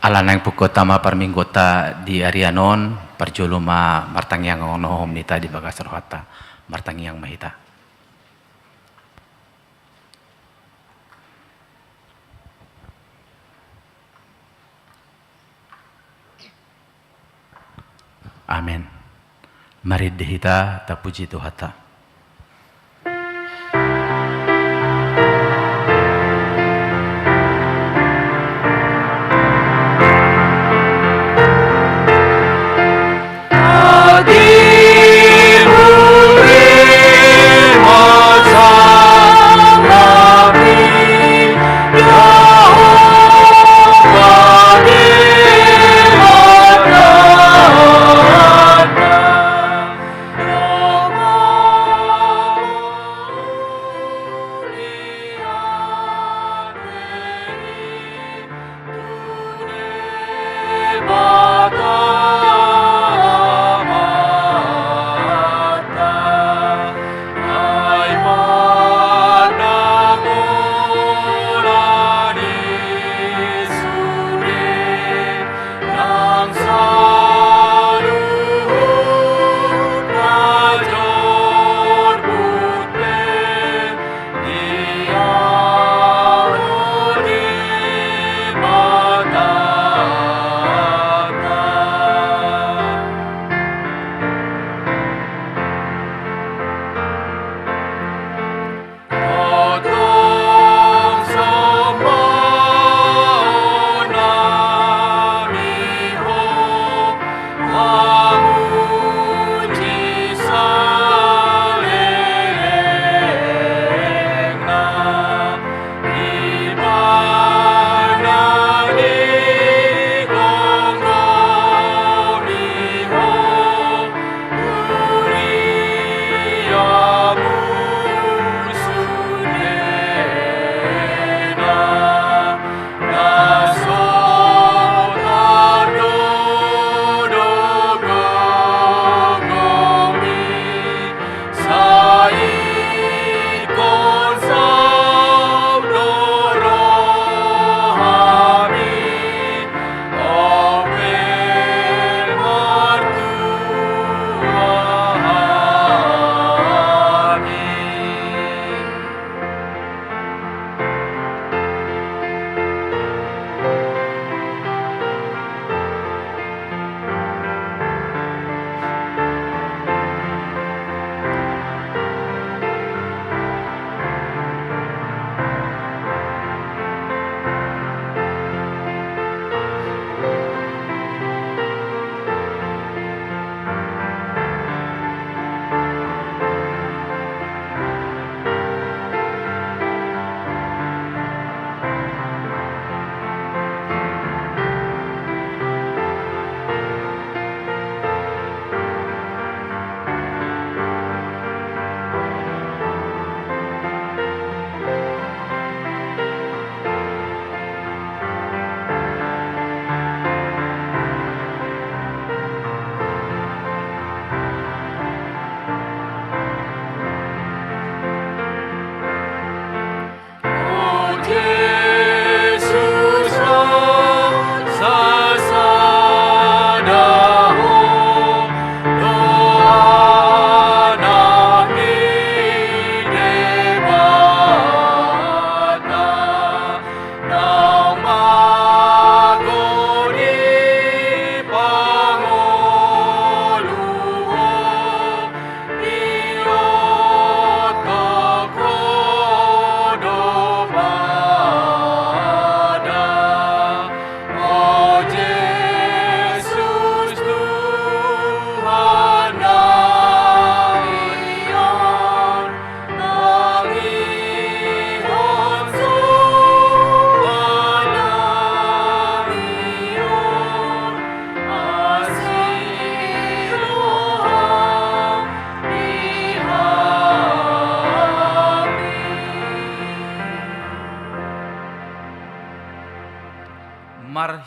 Alanang pukotama parminggota di Arianon, parjoloma martangyang onohom nita di Bagasarhata, martangyang mahita. Amin. Mari dihita tapuji Tuhata.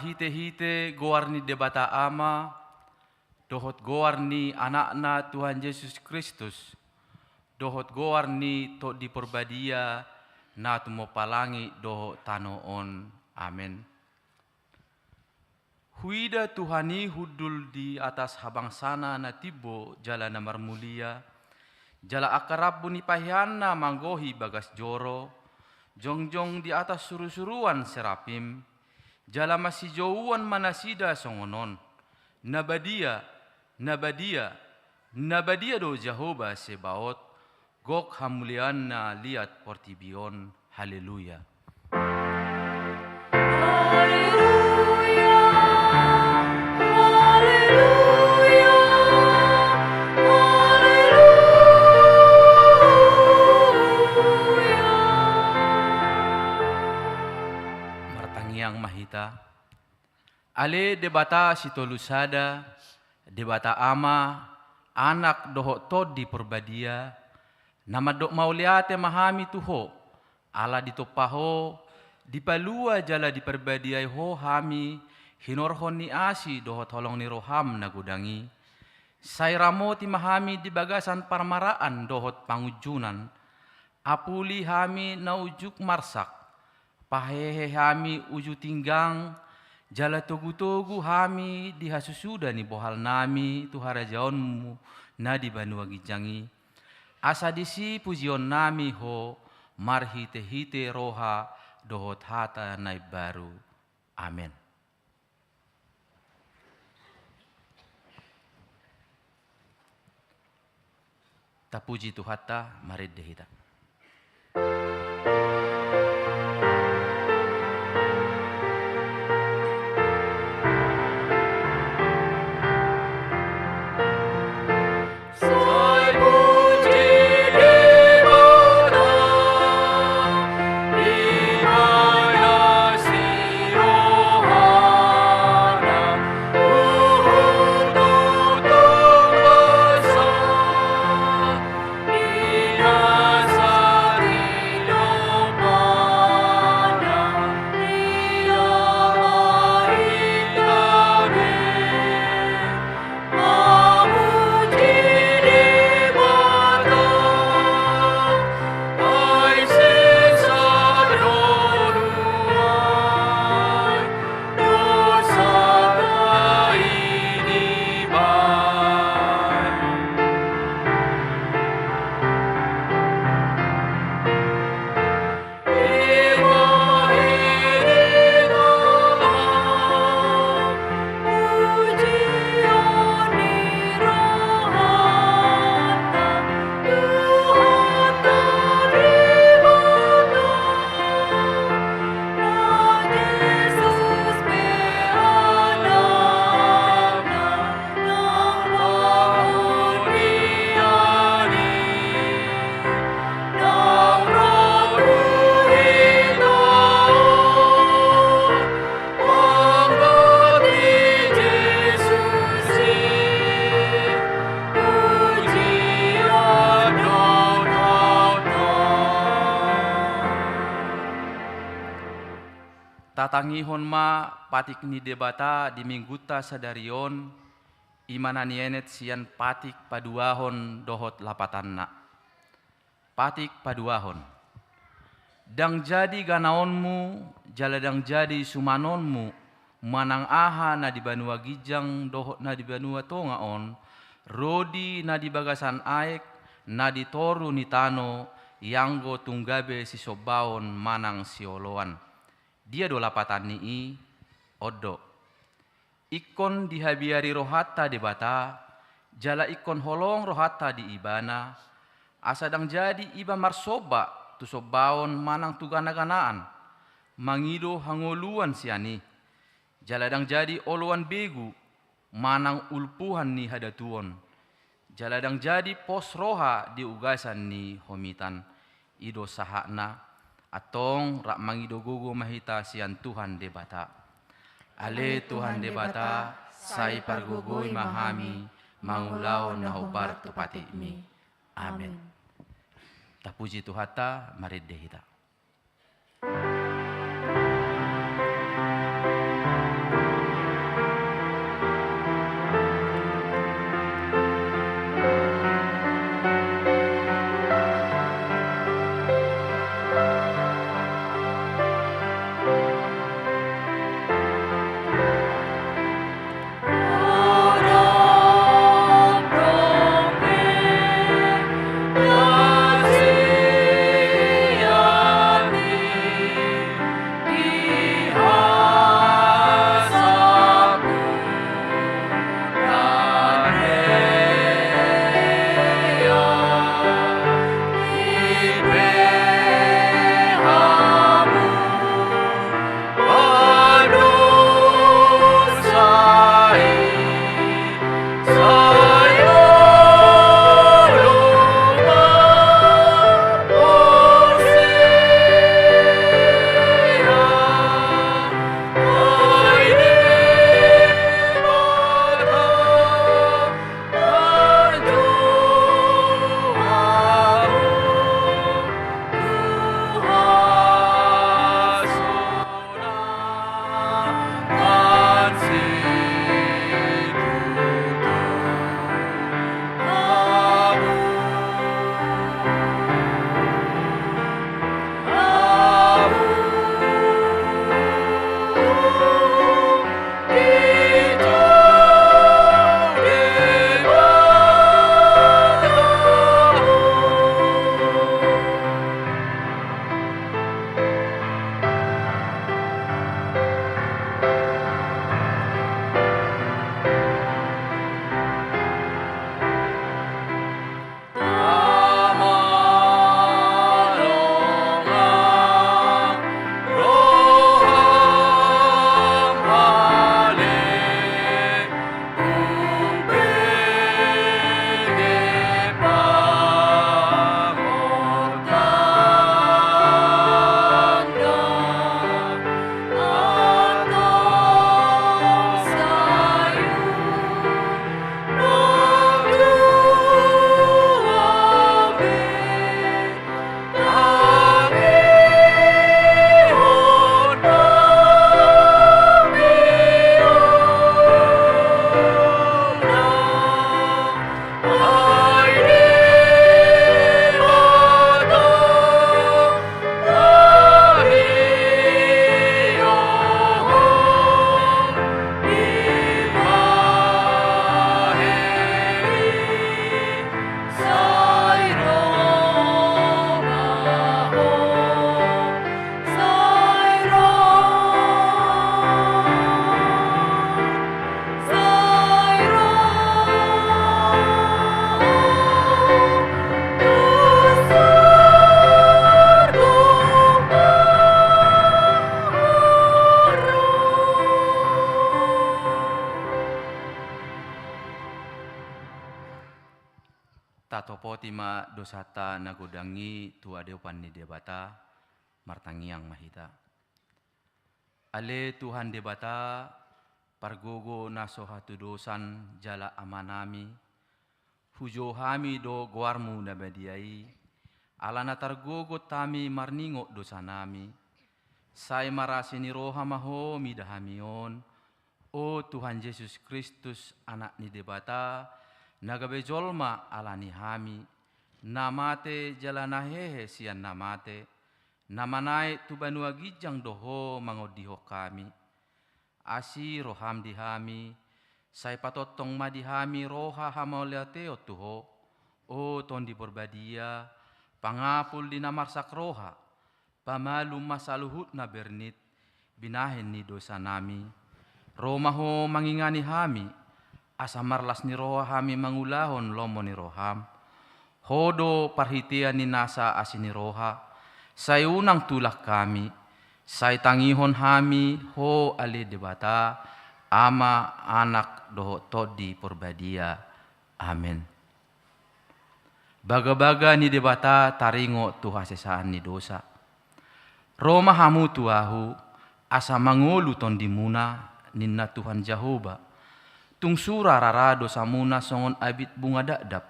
Hite-hite goarni debata ama, dohot goarni anakna Tuhan Yesus Kristus, dohot goarni to di perbadia, na tumo palangi doho tano on. Amin. Huida Tuhani hudul di atas habang sana na tibo jala na marmulia, jala akarab buni pahiana manggohi bagas joro, jongjong di atas suru-suruan serapim, jala masijauan manasida songonon, nabadia, nabadia, nabadia do Jehovah Sebaot, gok hamulian na liat portibion, haleluya. Martangiang mahita, ale debata si tolusada, debata ama, anak doho tod di perbadia, nama dok mauliate mahami tuho, ala ditopaho, dipalua jala di perbadiai ho hami, hinorhon ni asi doho tolong ni roham nagudangi, sairamo ti mahami di bagasan parmaraan dohot pangujunan, apuli hami na ujuk marsak, pahehe hami uju tinggang, jala togu-togu hami dihasusuda ni bohal nami tuhara jaonmu na di banua gijangi. Asa disi pujion nami ho marhite-hite roha dohot hata naib baru. Amin. Tapuji Tuhata marid dehita. Tatangihon ma patik ni debata di mingguta sadarion imanan yenet sian patik paduahon dohot lapatanna. Patik paduahon. Dang jadi ganaonmu, jaladang jadi sumanonmu, manang aha na di banua gijang dohot na di banua tongaon, rodi na di bagasan aek, na di toru ni tano, yanggo tunggabe si sobaon manang sioloan. Dia do lapatan ni odo. Ikon dihabiari rohata debata, jala ikon holong rohata di ibana, asadang jadi iba marsoba tu sobaon manang tugana-ganaan, mangido hangoluan siani, jaladang jadi oluan begu, manang ulpuhan ni hadatuon, jaladang jadi pos roha di ugasan ni homitan, ido sahakna, atong rak mangido gugu mahita sian Tuhan debata. Ale Tuhan debata, sai pargugui mahami, mangulau nahubar tupati mi. Amin. Tapuji Tuhata, marid dehita. tato potima dosata nagodangi tua deupan ni debata martangiang mahita. Ale Tuhan debata pargogo naso hatu dosan jala amanami hujo hami do guarmu nabadiai alana targogo tami marningo dosanami sai marasini roha maho midahamion o Tuhan Yesus Kristus anak ni debata nagabe jolma alani hami namate jalana hehe sian namate namanai tu banua gijang doho mangodiho kami asi roham dihami sai patotong madihami roha hamauleateo tuho o tondi porbadia pangapul di namarsak roha pamalu masaluhut na bernit binahin ni dosa nami romaho mangingani hami asamarlas ni roha hami mangulahon lomo ni roham hodo parhitian ni nasa asini roha sai unang tulak kami sai tangihon hami ho ali debata ama anak doho todi porbadia amen. Baga-baga ni debata taringo tuha sesaan ni dosa Roma hamu tuahu asa mangolu tondi muna ninna Tuhan Jahoba tung sura rarado samuna songon abit bunga dadap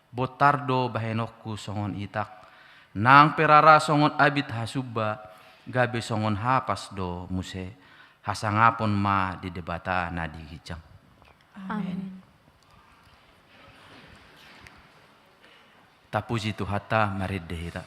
botardo bahenokku songon itak nang perara songon abit hasubba gabe songon hapas do muse hasangapon ma di debata nadi hijang. Amin. Tapuji Tuhata marid dehita.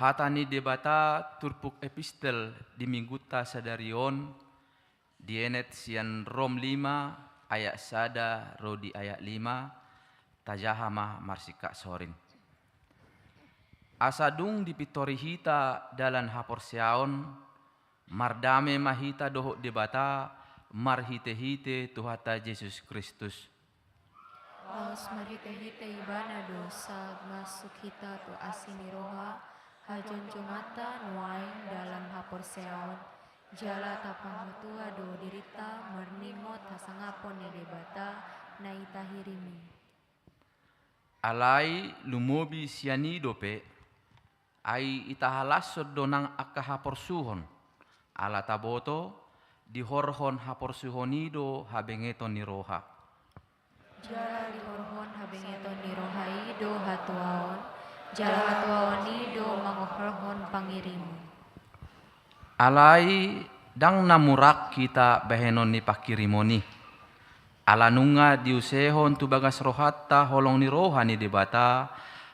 Hatani debata turpuk epistel di mingguta sadarion dienet sian Rom 5 ayat sada rodi ayat 5 tajahama marsika sorin. Asadung dipitori hita dalan haporseaon mardame mahita doho debata marhite-hite Tuhata Yesus Kristus. Aos marhite-hite ibana dosa masuk hita tu asini roha hajon jumata nuain dalam haporseaon jala tapang matua do dirita marnimot hasangapon ni debata na itahirimi. Alai lumobi sianido pe ai itahalasod donang akka haporsuhon ala taboto dihorhon haporsuhonido habengeton ni roha. Jala dihorhon habengeton ni roha ido hatuaon jala hatuaon ido mangohorhon pangirimu. Alai dang namurak kita behenon ni pakirimoni. Alanunga diusehon tu bagas rohatta holong ni roha ni debata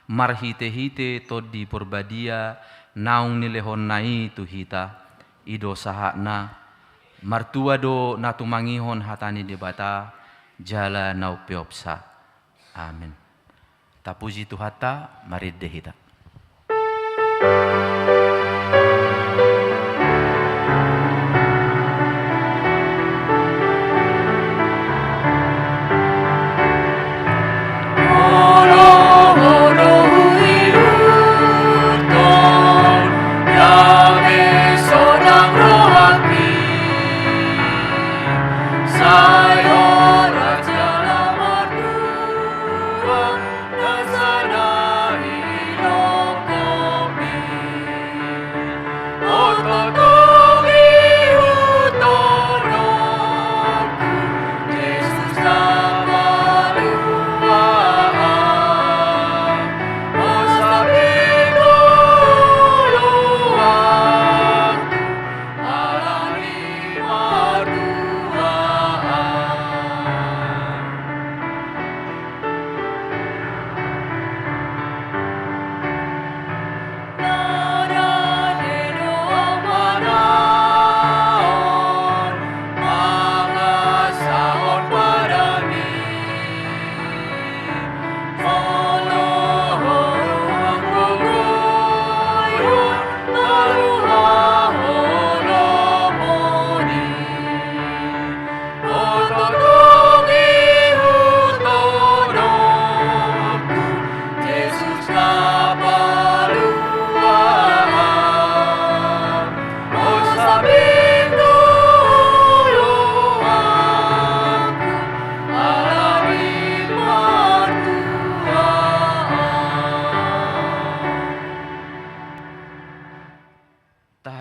marhite-hite to di porbadia naung ni lehon nai tu hita ido sahakna martua do natumangihon hatani debata jala naupiopsa. Amin. Tapuji Tuhata, mari dehita.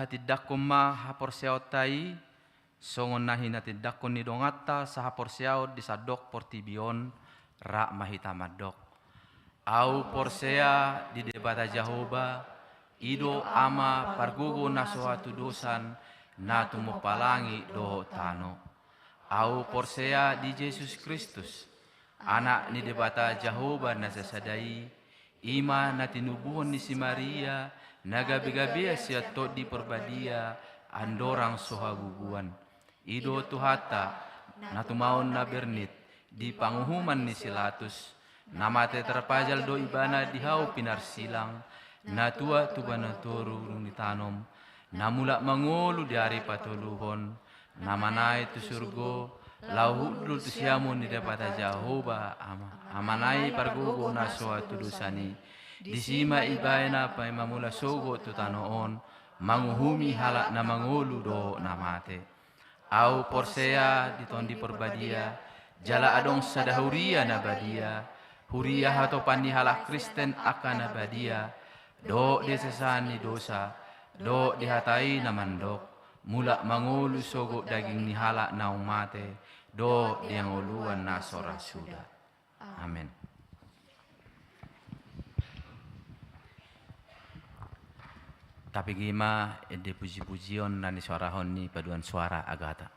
Tidakuma haporseotai songon nahi na tidakun ni dongata sa haporseao di sadok portibion ra mahita madok. Au porsea di debata Jahoba ido ama pargugo na suatu dosan na tumupalangi do tano. Au porsea di Yesus Kristus anak ni debata Jahoba na sasadai ima na tinubuhon ni si Maria nagabi-gabi siya to di perbadia andorang sohaguguan. Ido Tuhata natumaon na bernit di panguhuman ni Silatus namate terpajal do ibana dihau pinarsilang natua tubana toru ni tanom namula mangolu dari patuluhon namanai tu surgo lauhudul tu siamun di dapata Jahoba amanai pargugo na suatu dosani disima ibaina pa mamula sogo tu tanoon manguhumi halak na mangulu do namate. Au porsea ditondi perbadia jala adong sadahuria na badia huria hato pandi halak Kristen akan na badia do desesani dosa do dihatai na mandok mula mangulu sogo daging ni halak na umate do diang uluan na sora suda. Amin. Tapi gima ede puji-pujion nani suara honi paduan suara agata.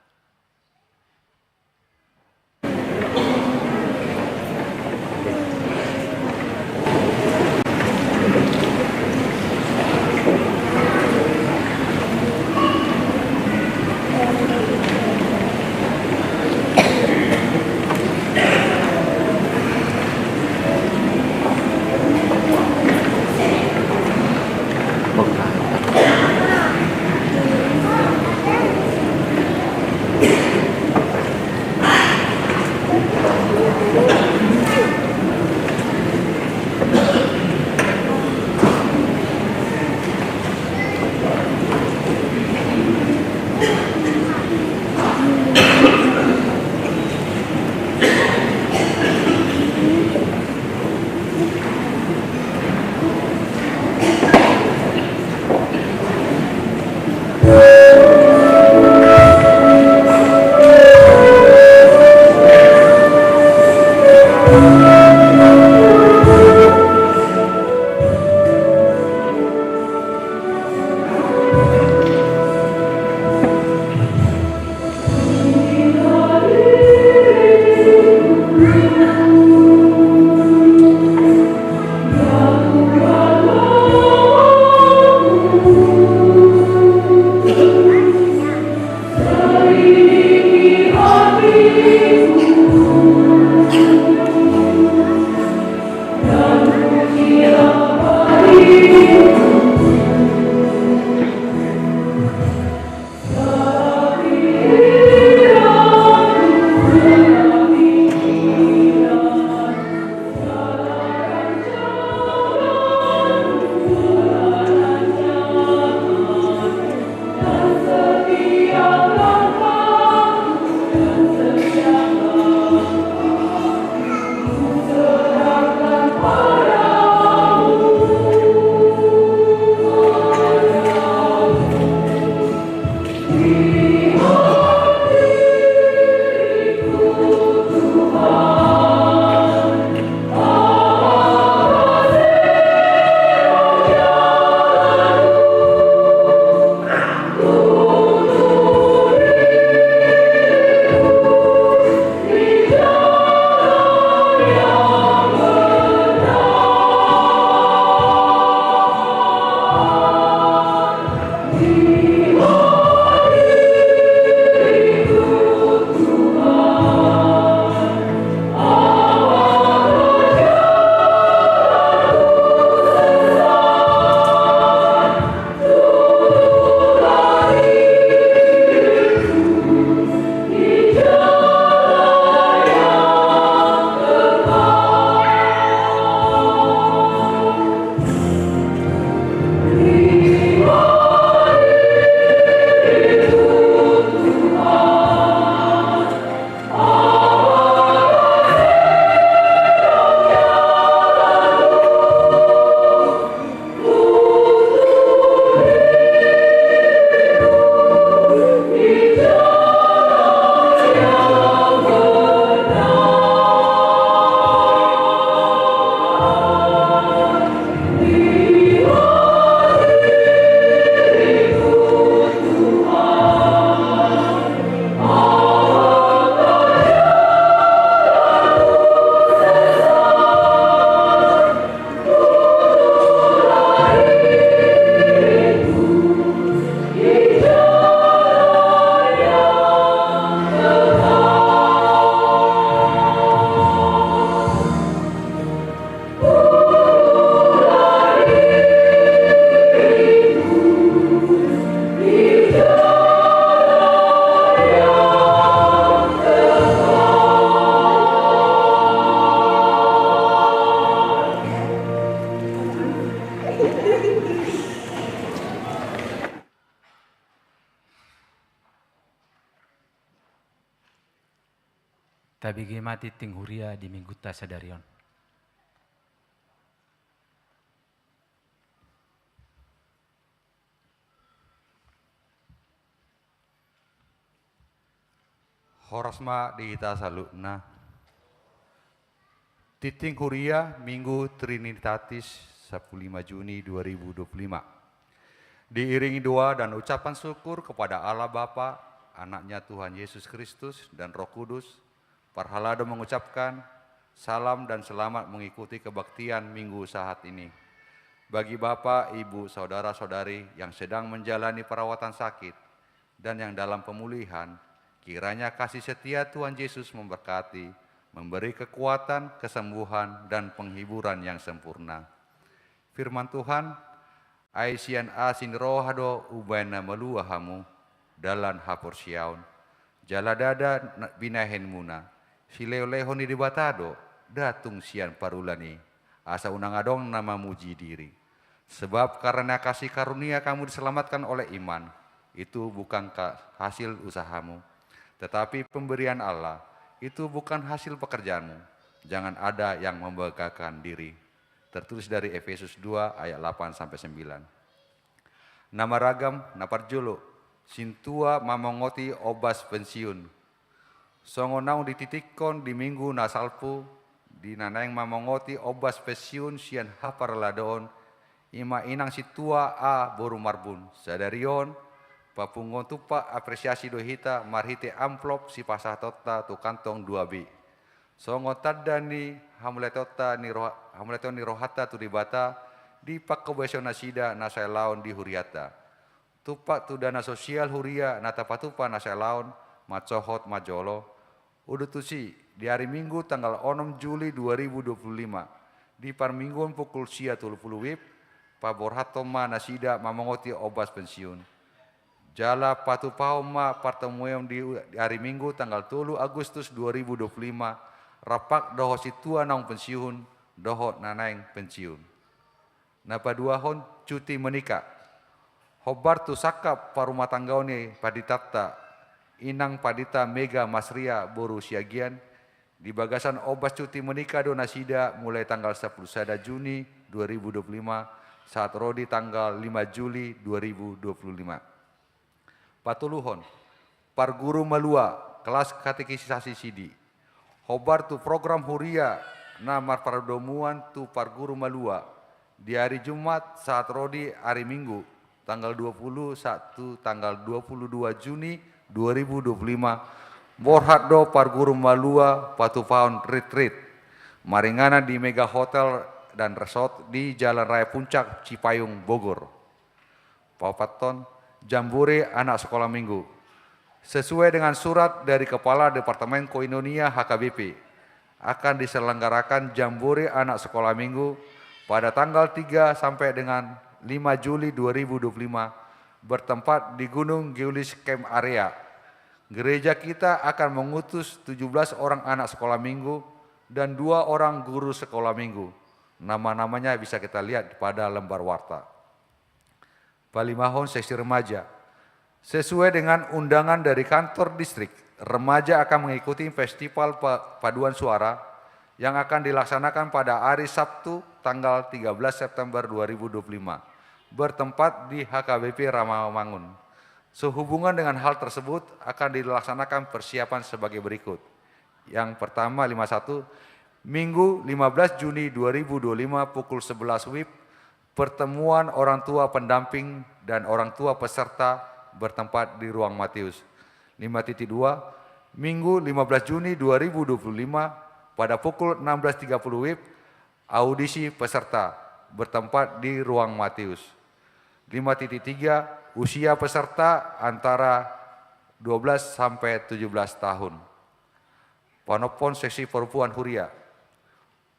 Tabigi mati ting huria di mingguta sadarion. Horasma dihita salukna. Titing Huria Minggu Trinitatis 15 Juni 2025. Diiringi doa dan ucapan syukur kepada Allah Bapa, Anaknya Tuhan Yesus Kristus dan Roh Kudus, Parhalado mengucapkan salam dan selamat mengikuti kebaktian minggu saat ini. Bagi Bapak, Ibu, Saudara-saudari yang sedang menjalani perawatan sakit dan yang dalam pemulihan, kiranya kasih setia Tuhan Yesus memberkati, memberi kekuatan, kesembuhan, dan penghiburan yang sempurna. Firman Tuhan, Aisian asin rohado ubana meluahamu, dalan hapor siaun, jaladada binahen muna, sileo-lehoni dibatado, datung sian parulani, asa unang adong nama muji diri. Sebab karena kasih karunia kamu diselamatkan oleh iman, itu bukan hasil usahamu, tetapi pemberian Allah. Itu bukan hasil pekerjaanmu. Jangan ada yang membanggakan diri. Tertulis dari Efesus 2 ayat 8-9. Nama ragam, naparjolo, sintua mamongoti obas pensiun. Songonau dititikon di minggu nasalpu, di nanayang mamongoti obas pensiun sian hapar ladon, ima inang situa a boru marbun. Sadarion, papungon tupa apresiasi dohita marhite amplop si pasah tota tu kantong 2B. Songo tadani hamuletota ni rohata tu dibata di pakobesyo nasida nasay laon di huriata. Tupak tu dana sosial huria natapatupa nasay laon macohot majolo. Udutusi di hari Minggu tanggal 6 Juli 2025 di parmingguan pukul sia 30 wib paborhatoma nasida mamongoti obas pensiun. Jala patu pauma pertemuan di hari Minggu tanggal 3 Agustus 2025 rapak doho situa naung pensiun doho nanaing pensiun. Napa 2 hon cuti menikah. Hobar tu sakap parumah tanggauni paditata inang padita mega masria boru siagian di bagasan obas cuti menikah do nasida mulai tanggal 10 Juni 2025 saat rodi tanggal 5 Juli 2025. Patuluhon, parguru malua, kelas katekisasi sidi. Hobar tu program huria, namar paradomuan tu parguru malua. Di hari Jumat saat rodi hari Minggu, tanggal 21 tanggal 22 Juni 2025. Borhat do parguru malua patupaon retreat. Maringana di Mega Hotel dan Resort di Jalan Raya Puncak, Cipayung, Bogor. Paupaton, Jambore anak sekolah minggu. Sesuai dengan surat dari Kepala Departemen Koinonia HKBP, akan diselenggarakan Jambore anak sekolah minggu pada tanggal 3 sampai dengan 5 Juli 2025 bertempat di Gunung Geulis Camp Area. Gereja kita akan mengutus 17 orang anak sekolah minggu dan 2 orang guru sekolah minggu. Nama-namanya bisa kita lihat pada lembar warta. Palimahon seksi remaja. Sesuai dengan undangan dari kantor distrik, remaja akan mengikuti festival paduan suara yang akan dilaksanakan pada hari Sabtu tanggal 13 September 2025 bertempat di HKBP Rawamangun. Sehubungan dengan hal tersebut akan dilaksanakan persiapan sebagai berikut. Yang pertama 51 Minggu 15 Juni 2025 pukul 11 WIB pertemuan orang tua pendamping dan orang tua peserta bertempat di ruang Matius. 5.2 Minggu 15 Juni 2025 pada pukul 16.30 WIB audisi peserta bertempat di ruang Matius. 5.3 usia peserta antara 12 sampai 17 tahun. Panopon seksi perempuan huria.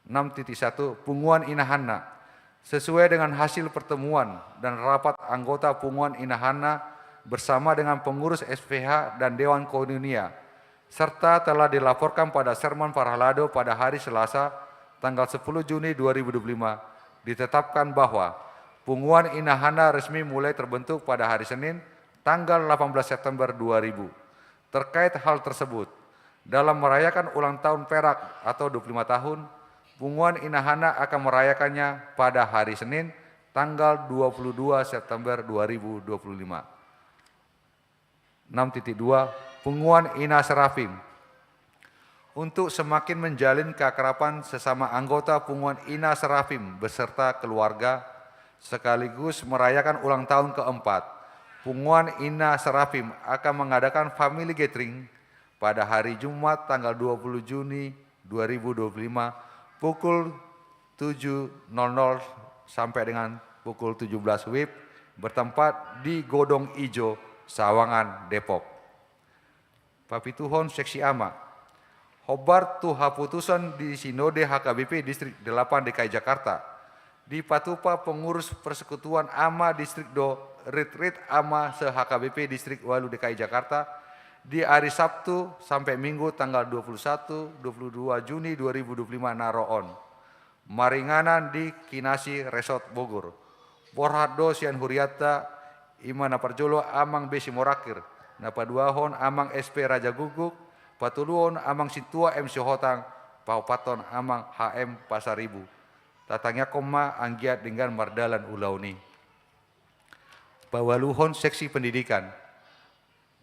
6.1 Punguan Inahana. Sesuai dengan hasil pertemuan dan rapat anggota Punguan Inahana bersama dengan pengurus SPH dan Dewan Koinonia, serta telah dilaporkan pada Sermon Parhalado pada hari Selasa tanggal 10 Juni 2025, ditetapkan bahwa Punguan Inahana resmi mulai terbentuk pada hari Senin tanggal 18 September 2000. Terkait hal tersebut, Dalam merayakan ulang tahun Perak atau 25 tahun, Punguan Inahana akan merayakannya pada hari Senin, tanggal 22 September 2025. 6.2 Punguan Ina Serafim. Untuk semakin menjalin keakraban sesama anggota Punguan Ina Serafim beserta keluarga, sekaligus merayakan ulang tahun keempat, Punguan Ina Serafim akan mengadakan family gathering pada hari Jumat tanggal 20 Juni 2025 pukul 7.00 sampai dengan pukul 17 WIB bertempat di Godong Ijo, Sawangan, Depok. Papituhon Seksi Ama. Hobar tu haputusan di Sinode HKBP Distrik 8 DKI Jakarta. Di Patupa pengurus Persekutuan Ama Distrik Do Rit Ama se HKBP Distrik 8 DKI Jakarta di hari Sabtu sampai Minggu tanggal 21-22 Juni 2025 Naroon. Maringanan di Kinasi Resort Bogor. Borhado Sian Huriata Imana Parjolo Amang Besi Morakir. Napaduahon Amang SP Raja Guguk. Patuluon Amang Situa MC Hotang. Paupaton Amang HM Pasaribu. Tatangnya koma anggiat dengan Mardalan Ulauni. Pawaluhon Seksi Pendidikan.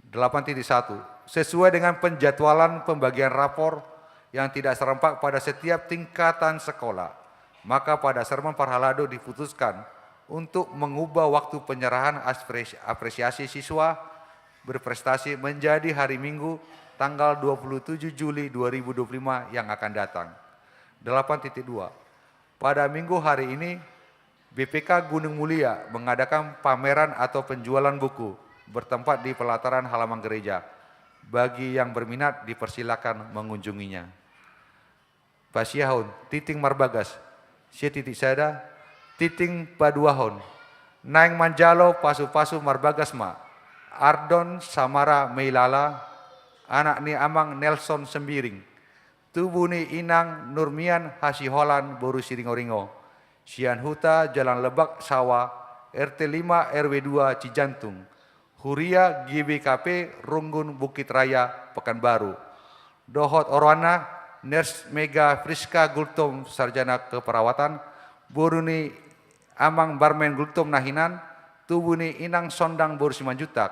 8.1 Sesuai dengan penjadwalan pembagian rapor yang tidak serempak pada setiap tingkatan sekolah, maka pada Sermon Parhalado diputuskan untuk mengubah waktu penyerahan apresiasi siswa berprestasi menjadi hari Minggu tanggal 27 Juli 2025 yang akan datang. 8.2 Pada minggu hari ini, BPK Gunung Mulia mengadakan pameran atau penjualan buku bertempat di pelataran halaman gereja. Bagi yang berminat dipersilakan mengunjunginya. Pasiahun, Titing Marbagas, Sia Titik Sada, Titing Paduahon, Naing Manjalo Pasu-Pasu Marbagas Ma, Ardon Samara Meilala, anak ni Amang Nelson Sembiring, Tubuni Inang Nurmian Hasiholan Boru Siringo-ringo, Sian Huta Jalan Lebak Sawah, RT 5 RW 2 Cijantung, Huria GBKP Runggun Bukit Raya Pekanbaru. Dohot Orwana Nurse Mega Friska Gultom Sarjana Keperawatan. Boruni Amang Barmen Gultom Nahinan. Tubuni Inang Sondang Boru Simanjutak.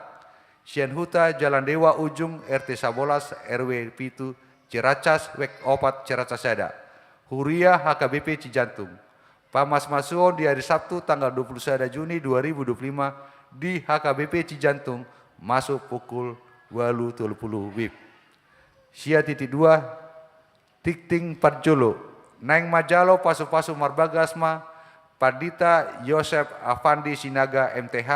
Sian Huta Jalan Dewa Ujung RT Sabolas RW Pitu Ciracas Wek Opat Ciracas Sada. Huria HKBP Cijantung. Pamas Masuon di hari Sabtu tanggal 21 Juni 2025 di HKBP Cijantung masuk pukul 8.30 WIB. Sia titik 2 Titing Parjolo, Naing Majalo Pasu-Pasu Marbagasma, Pardita Yosef Afandi Sinaga MTH,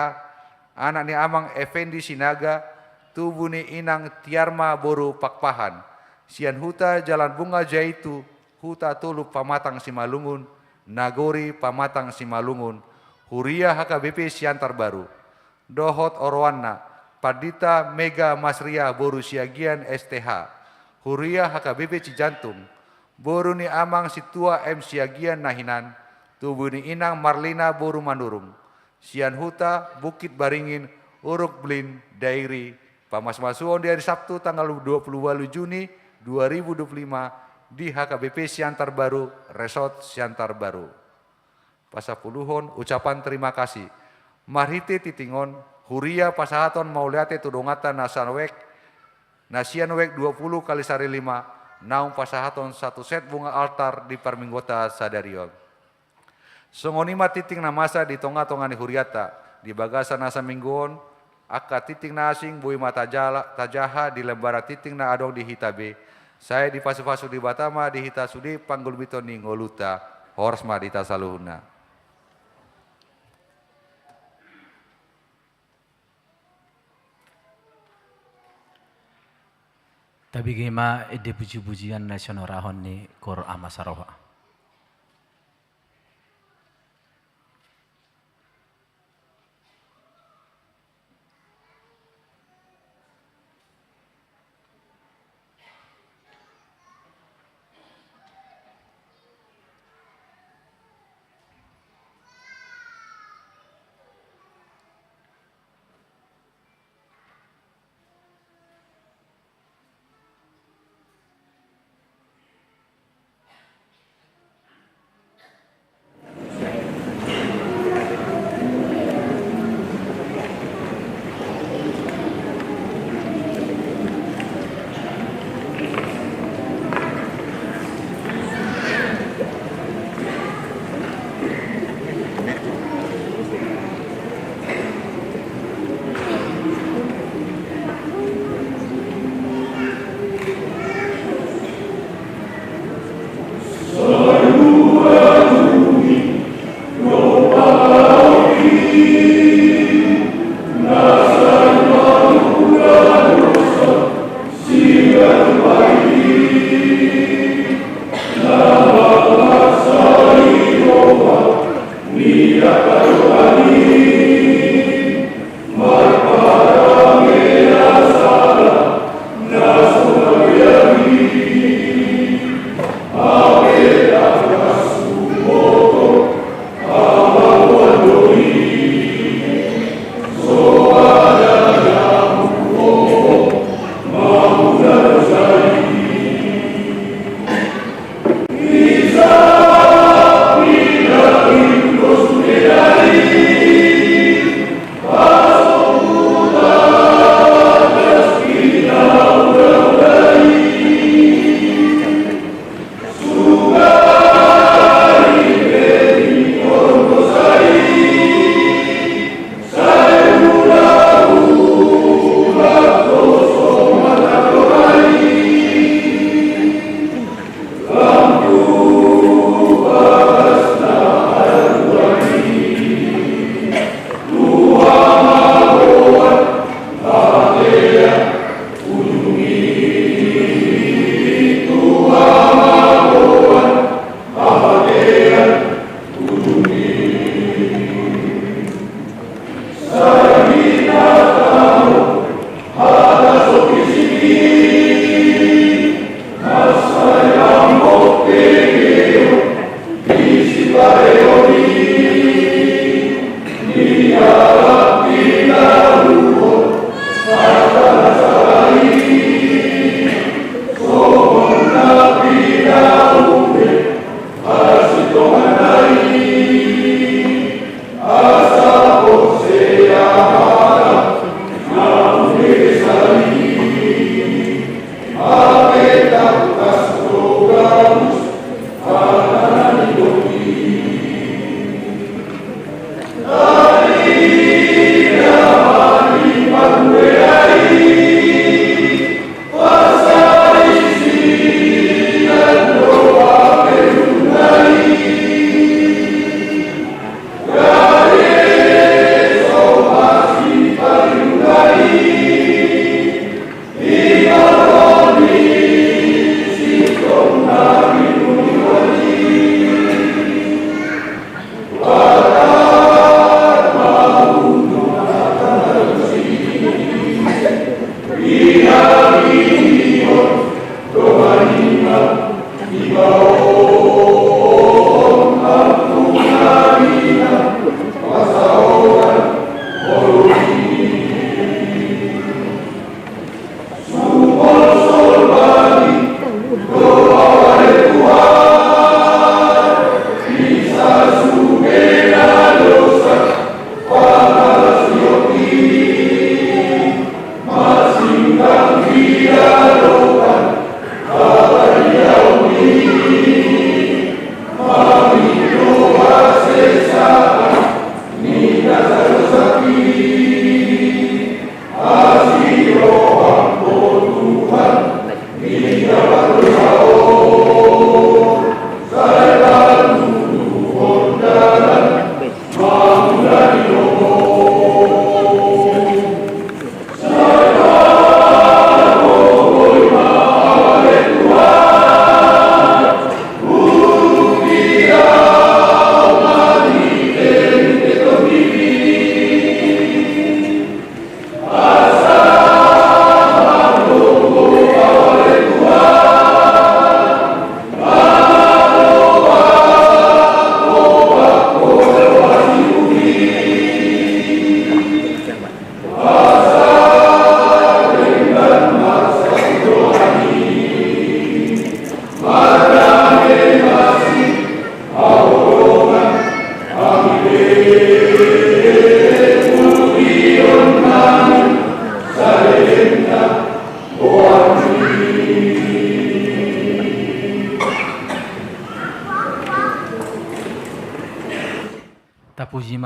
anak ni Amang Effendi Sinaga, Tubuni Inang Tiarma Boru Pakpahan, Sian Huta Jalan Bunga Jaitu, Huta Tulu Pamatang Simalungun, Nagori Pamatang Simalungun, Huria HKBP Siantar Baru. Dohot Orwana, Pardita Mega Masria Boru Siagian STH, Huria HKBP Cijantung, Boruni Amang Situa M Siagian Nahinan, Tubuni Inang Marlina Boru Manurung, Sian Huta Bukit Baringin Uruk Blin Dairi, Pamas Masuon di hari Sabtu tanggal 28 Juni 2025 di HKBP Siantar Baru, Resort Siantar Baru. Pasapuluhon ucapan terima kasih. Marhite Titingon, Huria Pasahaton Mauliate Tudongata Nasanwek, Nasianwek 20 kali sari 5, Naung Pasahaton 1 set bunga altar di Parminggota Sadarion. Songonima titing namasa di tonga-tongani Huriata, di Bagasa Nasa Mingguon, Aka titing nasing bui mata tajaha di lembara titing na adong di Hitabe, saya di Pasu-Pasu di Batama di Hitasudi Panggul Bitoni Ngoluta, Horsma di Tasaluhuna. Tapi gima ide puji-pujian nasional rahon ni kor amasaroha.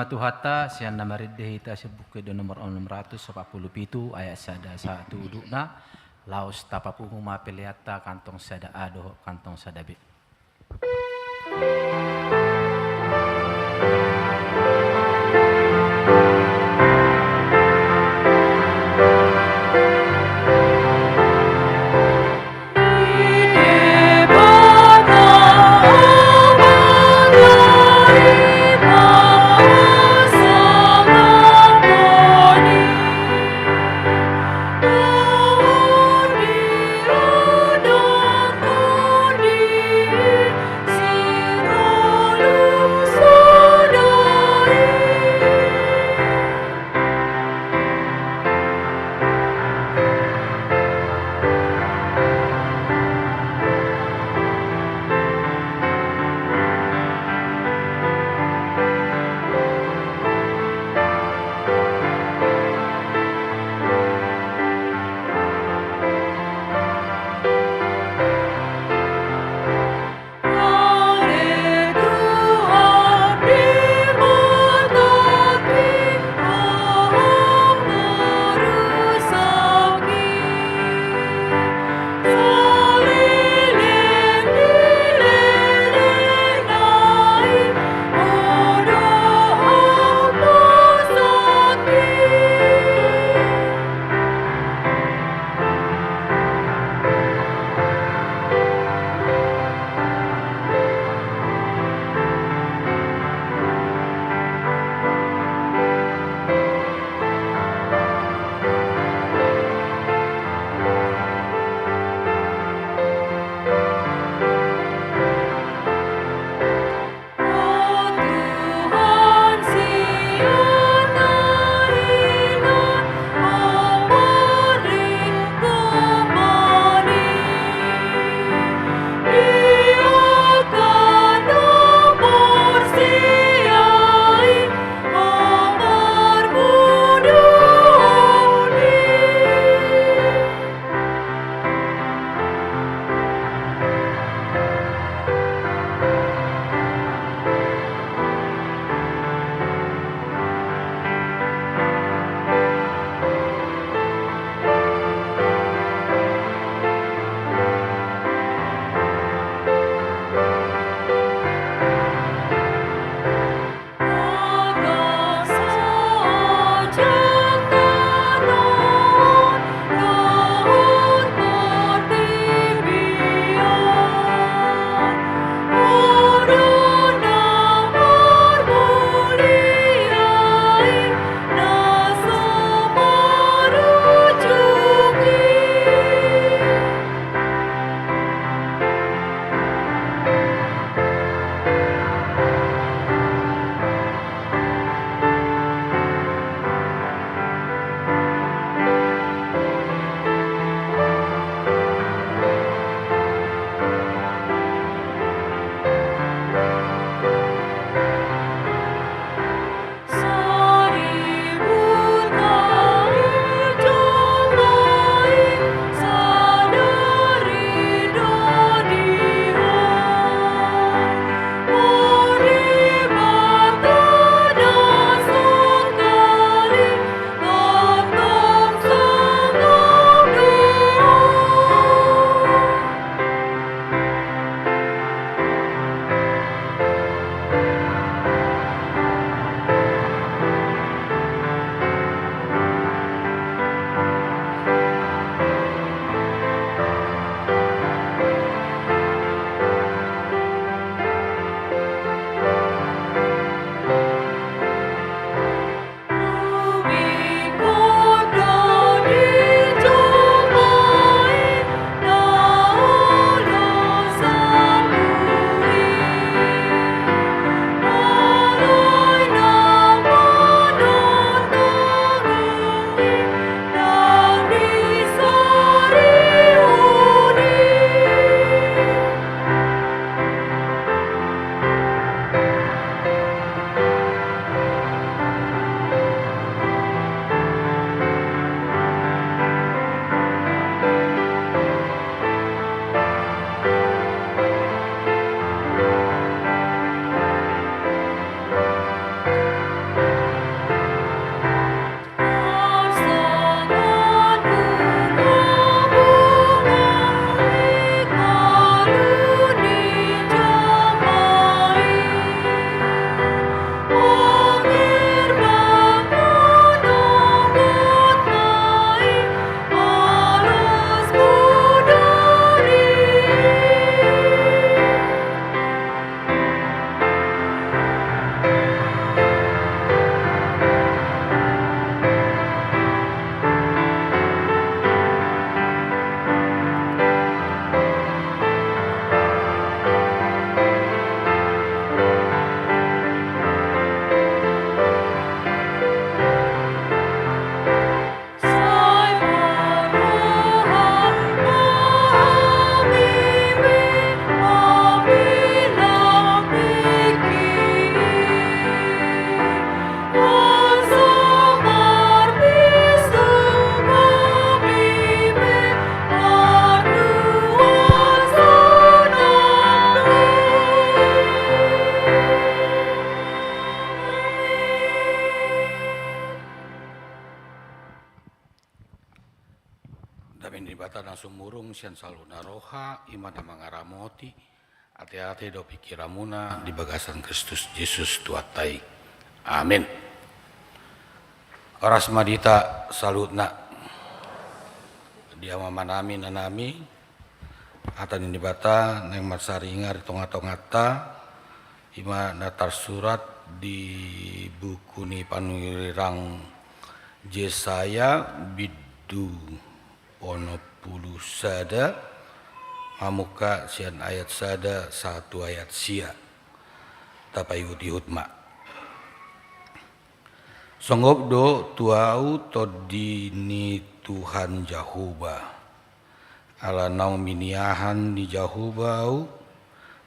Sima Tuhata sian nama ridehita sebuke do nomor 647 ayat sada 1 udukna laos tapapungu ma peliata kantong sada ado kantong sada b. Siro Dami di bata na sumurung sian saluna roha imana mangaramoti ate-ate do pikiramuna di bagasan Kristus Yesus tuatai. Amin. Oras madita salutna dia manami nanami atan di bata neng marsaringar tonga-tongata ima natar surat di buku ni panuirang Yesaya bidu ono puluh sada mamuka sian ayat sada satu ayat sia tapai hut-hutma songgop do tuau todini Tuhan Jahuba ala nau miniahan di Jahubau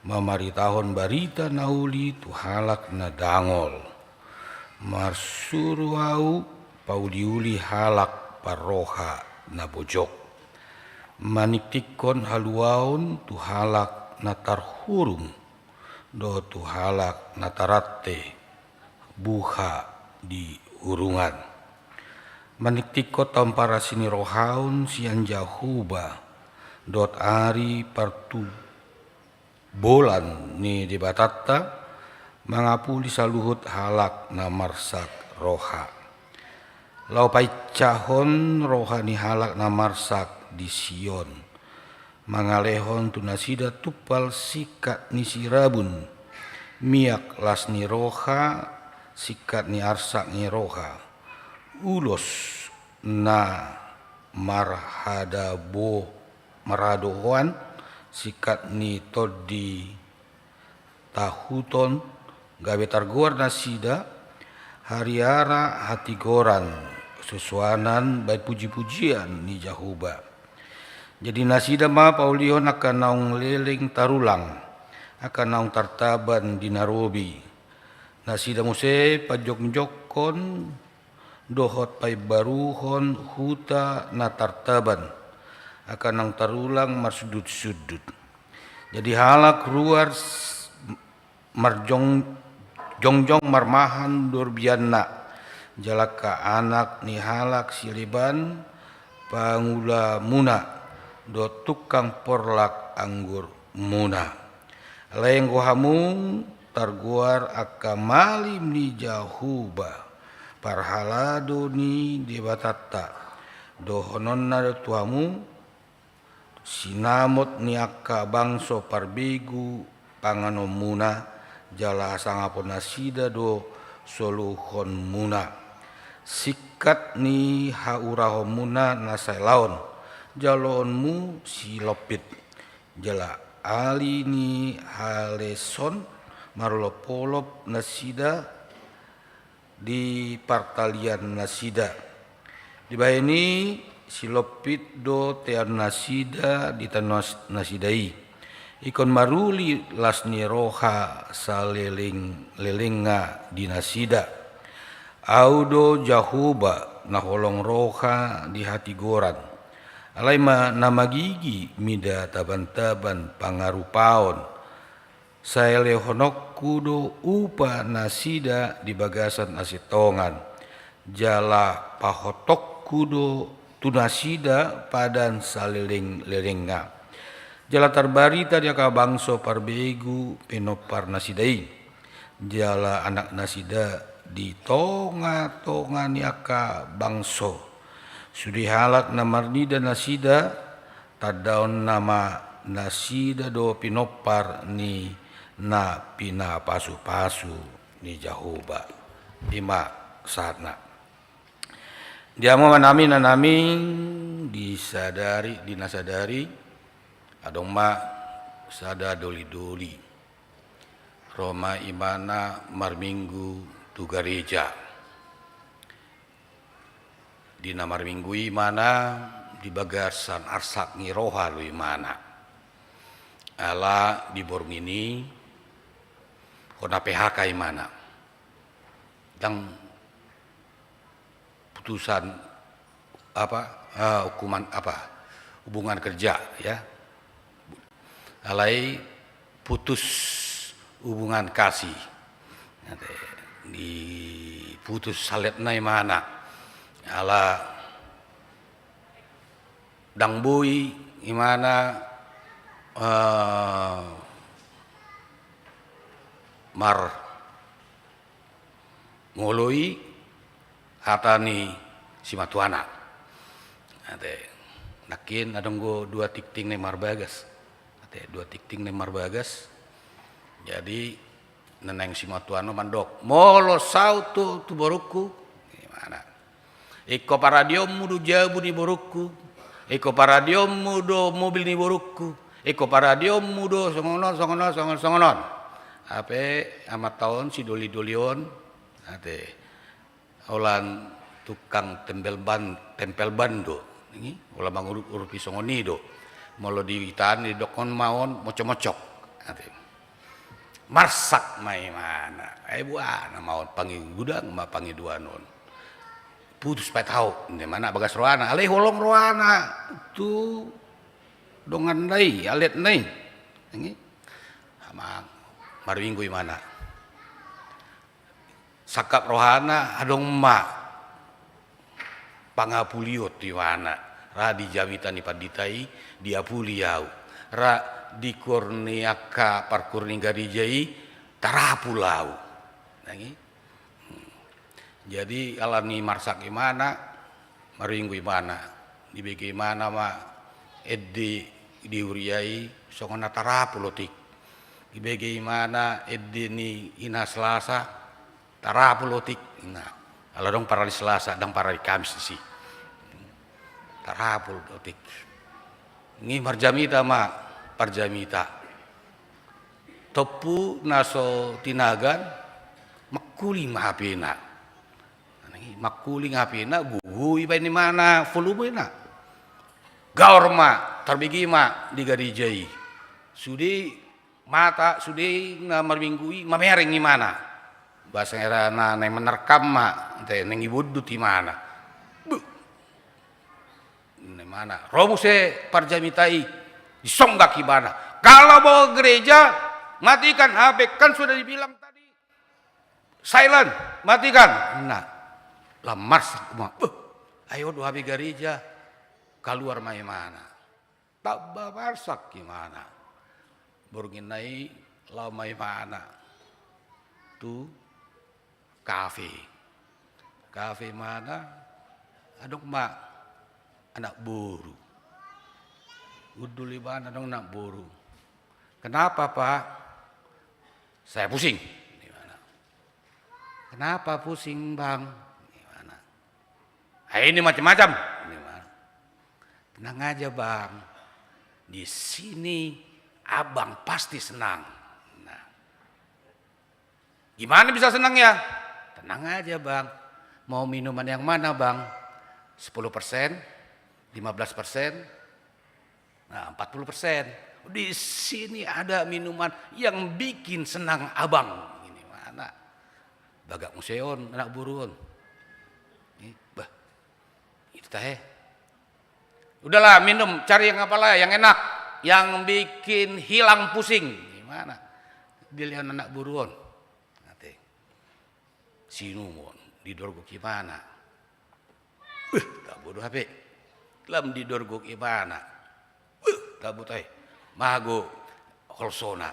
mamari tahun barita nauli tuhalak na dangol marsuruau pauliuli halak paroha na bojok maniktikon haluaun tuhalak na tarhurung do tuhalak na tarate buha di hurungan maniktikot tampara sini rohaun sian Jahuba dot ari partu bolan ni di batata mangapuli saluhut halak na marsak roha lau paicahon rohani halak na marsak di Sion mangalehon tunasida tupal sikat ni sirabun miak las ni roha sikat ni arsak ni roha ulos na maradohoan sikat ni todi tahuton gawe targuar nasida hariara hati goran susuanan baik puji-pujian ni Jahuba jadi nasida ma paulion akan naung leling tarulang akan naung tartaban di Narobi nasida muse pajok-jokon dohot pai baruhon huta na tartaban akan naung tarulang marsudut-sudut jadi halak ruar jongjong marmahan durbiana jalaka anak ni halak siliban pangula muna do tukang porlak anggur muna laeng gohamung targuar akamalim ni Jahuba parhalado ni debatata do hononna tuamu sinamot ni akka bangso parbegu pangano muna jala sangapon nasida do soluhon muna sikat ni haurahon muna nasai laon jalonmu silopit jala ali ni haleson marlopolop nasida di partalian nasida dibayani silopit do tean nasida di tanos nasidai ikon maruli lasni roha saleling-lelinga di nasida audo Jahuba naholong roha di hati goran alaima nama gigi mida taban-taban pangarupaon saya lehonok kudo upa nasida di bagasan asitongan jala pahotok kudo tunasida padan saliling-lelinga jala tarbarita dia ka bangso parbegu penopar nasidai jala anak nasida di tonga-tonga niaka bangso sudi halak namardida nasida tadaon nama nasida do pinopar ni na pina pasu-pasu ni Jahuba lima saatna dia mau manami disadari dinasadari adong ma sada doli-doli Roma imana marminggu tu gereja di namar minggu imana di bagasan arsak ngiroha lu imana ala di borong ini kona PHK imana dan putusan hukuman hubungan kerja ya alai putus hubungan kasih diputus saletna mana ala dang bui gimana mar ngoloi hatani si matuana ate nakin adonggo dua tikting ne marbagas ate dua tikting ne marbagas jadi neneng si matuano mandok molo sautu tu boruku gimana iko paradiomu do jabu di boruku iko paradiomu do mobil ni boruku iko paradiomu do songonon ape amat tahun si doli-dolion ate olan tukang tempel bando ini ulah urupi songoni do molo di itan di dokon maon mocok-mocok ate marsak mai mana buana maon pangi gudang ma pangi duanon putus pa tau di mana bagas roana aleh holong roana tu dongan nai alet nai ini ama marwinggu mana sakap rohana adong ma pangapuliot di mana ra di jamitan ni paditai dia puliau ra di kurniaka parkurni garijai tarapulau nangi jadi alani marsak imana maringgu imana di bagaimana ma eddi diuriai songona tarapulotik di bagaimana eddi ni ina selasa tarapulotik nah ala dong para di selasa dan para di kamis sih tarapulotik ngi marjamita ma parjamita topu naso tinagan makuli mahapena makuli ngapena guhui pa ni mana volume na gaor ma tarbigi ma di garijai sudi mata sudi na marminggui mamereng ni mana bahasa era na menerkam ma te neng ibuddu ti mana ni mana romuse parjamitai disonggak ibana kalau bawa gereja matikan HP kan sudah dibilang tadi silent matikan nah lamar sakma ayo doa HP gereja keluar mai mana tak babarsak gimana burginai lamai mana tu kafe mana adok mak anak buru udul iban adok anak buru kenapa pak saya pusing gimana kenapa pusing bang gimana ini macam-macam gimana tenang aja bang di sini abang pasti senang nah gimana bisa senang ya tenang aja bang mau minuman yang mana bang 10%, 15%, nah 40%. Di sini ada minuman yang bikin senang abang. Ini mana? Bagak museon, anak buruan. Bah, itu teh. Udahlah minum, cari yang apalah, yang enak, yang bikin hilang pusing. Gimana? Dilihat anak buruan. Nanti, sinumon di dorgo gimana? Tak bodoh HP. Lam di dorgo gimana? Tak butai. Mago holsona.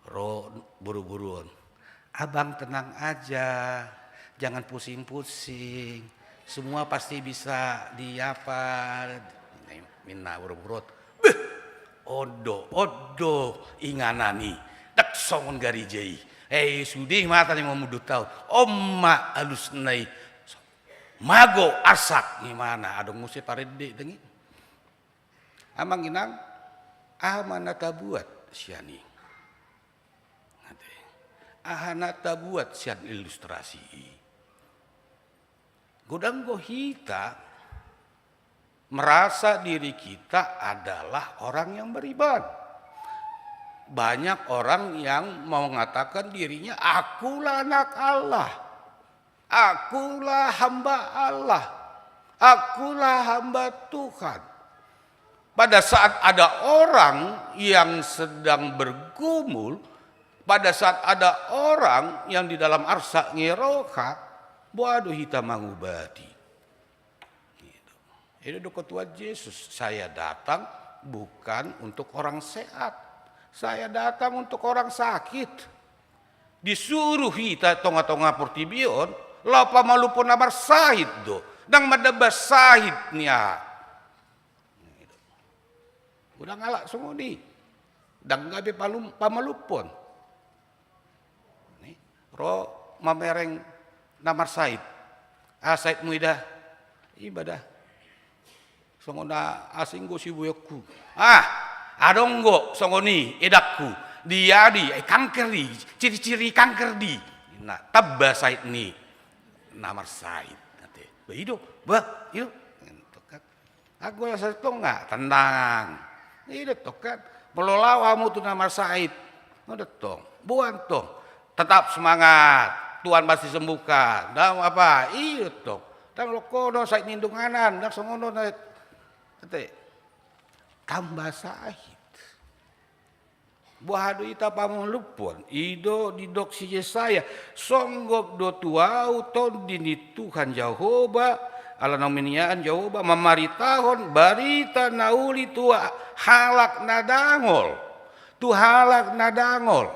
Ro buru-buruan. Abang tenang aja. Jangan pusing-pusing. Semua pasti bisa diapa. Minna buru-buruan. Odo inganani. Tak songon garijai. Sudih mata ni memudut tahu. Omma alus nai. Mago asak gimana? Adong musik parede dengi. Amang inang amanata buat siani. Ahanata buat sian ilustrasi. Godanggo hita merasa diri kita adalah orang yang beribadah. Banyak orang yang mau mengatakan dirinya akulah anak Allah. Akulah hamba Allah. Akulah hamba Tuhan. Pada saat ada orang yang sedang bergumul, pada saat ada orang yang di dalam arsa ngeroka, waduh hita mangubadi. Gitu. Itu doa Tuhan Yesus, saya datang bukan untuk orang sehat. Saya datang untuk orang sakit. Disuruh kita tonga-tonga portibion, lapa malupun namar sahid do. Dang madabas sahidnya. Udah ngalak semua nih. Dang gabe pamalupon. Nih, ro mamereng namar sahid. Sahid muidah ibadah. Songona asing go si buyokku. Adonggo songoni edakku. Dia di kanker di, ciri-ciri kanker di. Nah, tabba sait ni namar sait. Nate. Begitu, itu. Tokat. Aku rasa itu enggak tenang. Itu tokat. Pelolawamu tu namar sait. Udah tong. Buan tong. Tetap semangat. Tuhan pasti sembuhkan. Dan apa? Itu tong. Dan lokono sait nindunganan. Dan songono tambah sahid. Buah ita pamalupon. Ido didok si Yesaya. Songgok do tuau ton dini Tuhan Jehovah. Ala nominiaan Jehovah. Mamaritahon barita nauli tua halak nadangol. Tu halak nadangol.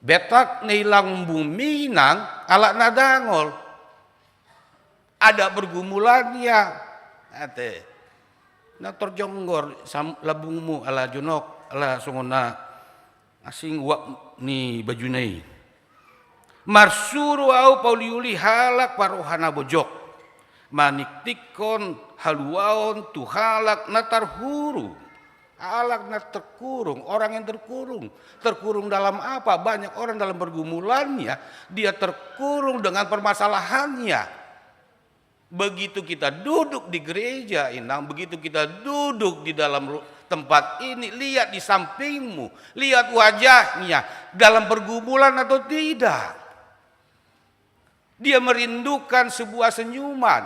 Betak nilang bumi nang alak nadangol. Ada bergumulannya. Ate. Na terjonggor labungmu ala junok ala sungona asing wak ni bajunai. Marsuru au pauliuli halak parohana bojok. Maniktikon haluaon tu halak na tarhuru. Halak na terkurung, orang yang terkurung. Terkurung dalam apa? Banyak orang dalam pergumulannya, dia terkurung dengan permasalahannya. Begitu kita duduk di gereja, Inang, begitu kita duduk di dalam tempat ini, lihat di sampingmu, lihat wajahnya, dalam pergumulan atau tidak. Dia merindukan sebuah senyuman,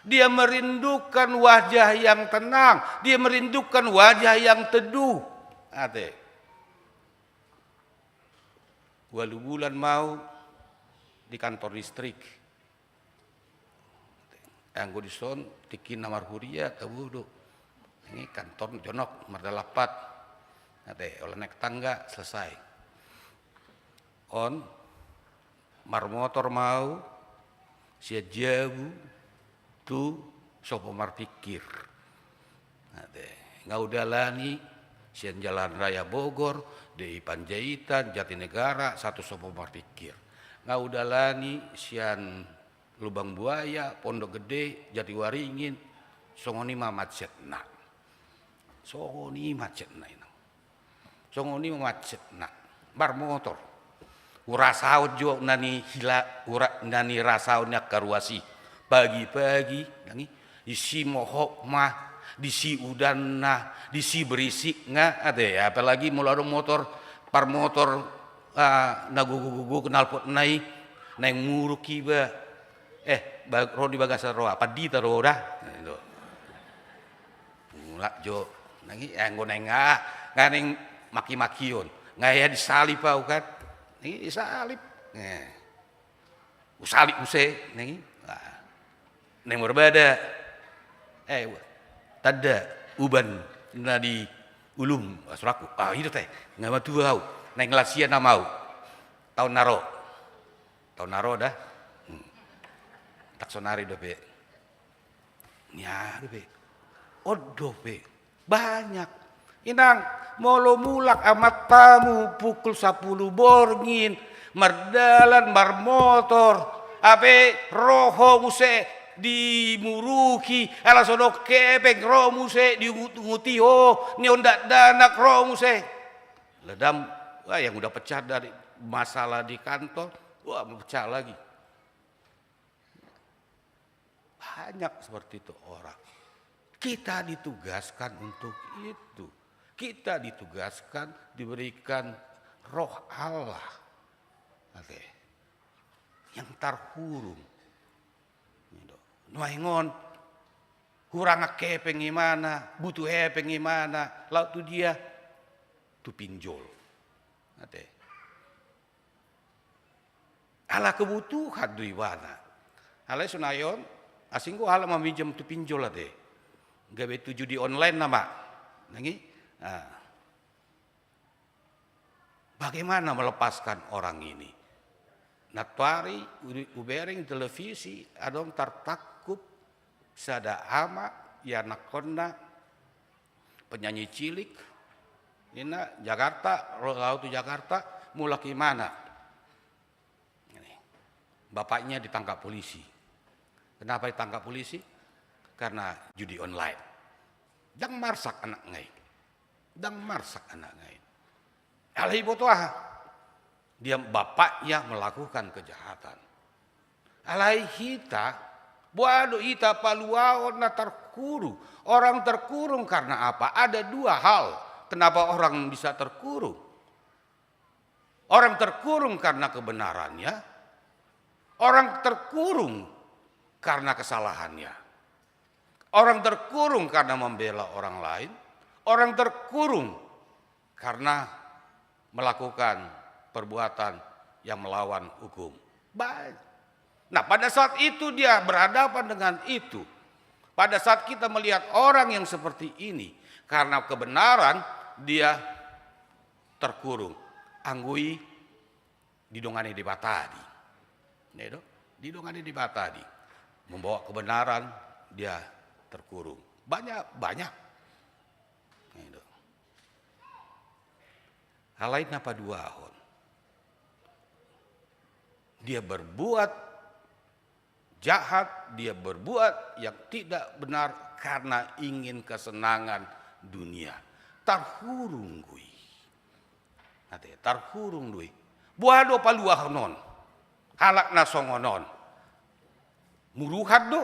dia merindukan wajah yang tenang, dia merindukan wajah yang teduh. Ate, walau bulan mau di kantor listrik. Anggo dison tikin namar huria tabudo. Ini kantor jonok mardalapat. Ate oleh naik tangga selesai. On mar motor mau sia jauh tu sopo mar pikir. Ate ngaudalani sian jalan raya Bogor, di Panjaitan, Jatinegara, satu sopo mar pikir. Ngaudalani sian Lubang Buaya, Pondok Gede, Jatiwaringin, songoni macetna. Songoni macetna ini. Songoni macetna. Bar motor. Urasaut jo nani nani rasautnya karuasi. Pagi-pagi nangi isi mohok mah, disi udanna, disi berisik nga ada ya. Apalagi mulai motor par motor nagugu kenal pot nai muruk kiba. Rodi bagasa roa, padita roda. Mulak jo, nangi anggo nenga, nganeng maki-makion, ngaya disalip pau kan, nangi disalip, usalip use, nangi, neng berbeda, tada uban nadi ulum suraku, itu teh, ngama tuau, neng lasia namau, tahun naro dah. Taksonari dope, ya dope, dope, banyak. Inang molo mulak amat tamu pukul 10 borngin, mardalan marmotor, ape roho muse dimuruki, ala sodok kepeng roho muse diungutiho, niondak danak roho muse. Ledam, yang udah pecah dari masalah di kantor, pecah lagi. Banyak seperti itu orang. Kita ditugaskan untuk itu. Kita ditugaskan diberikan roh Allah. Oke. Yang tarhurung. Nuaingon. Kurang kepeng gimana, butuh hepeng gimana. Lalu tu dia tu pinjol. Oke. Ala kebutuhan di mana. Ala sunayon Asing gua hala meminjam tu pinjol lah deh. Gawe tu judi online nama. Nangi. Bagaimana melepaskan orang ini? Natwari ubering televisi adong tartakup sada ama ya nakonna penyanyi cilik ina Jakarta laut Jakarta mulai gimana? Bapaknya ditangkap polisi. Kenapa ditangkap polisi? Karena judi online. Dang marsak anak ngai. Dang marsak anak ngai. Alai botoah. Dia bapaknya melakukan kejahatan. Alai hita, buado hita paluaon na terkurung. Orang terkurung karena apa? Ada dua hal. Kenapa orang bisa terkurung? Orang terkurung karena kebenarannya. Orang terkurung karena kesalahannya. Orang terkurung karena membela orang lain. Orang terkurung karena melakukan perbuatan yang melawan hukum. Baik. Nah, pada saat itu dia berhadapan dengan itu. Pada saat kita melihat orang yang seperti ini, karena kebenaran dia terkurung. Anggui didongani di batadi. Didongani di batadi. Membawa kebenaran dia terkurung. Banyak. Hal lain apa dua hon? Dia berbuat jahat, dia berbuat yang tidak benar karena ingin kesenangan dunia. Tarhurung gui. Tarhurung dui. Buado paluah non. Halak nasongonon. Muruhat do.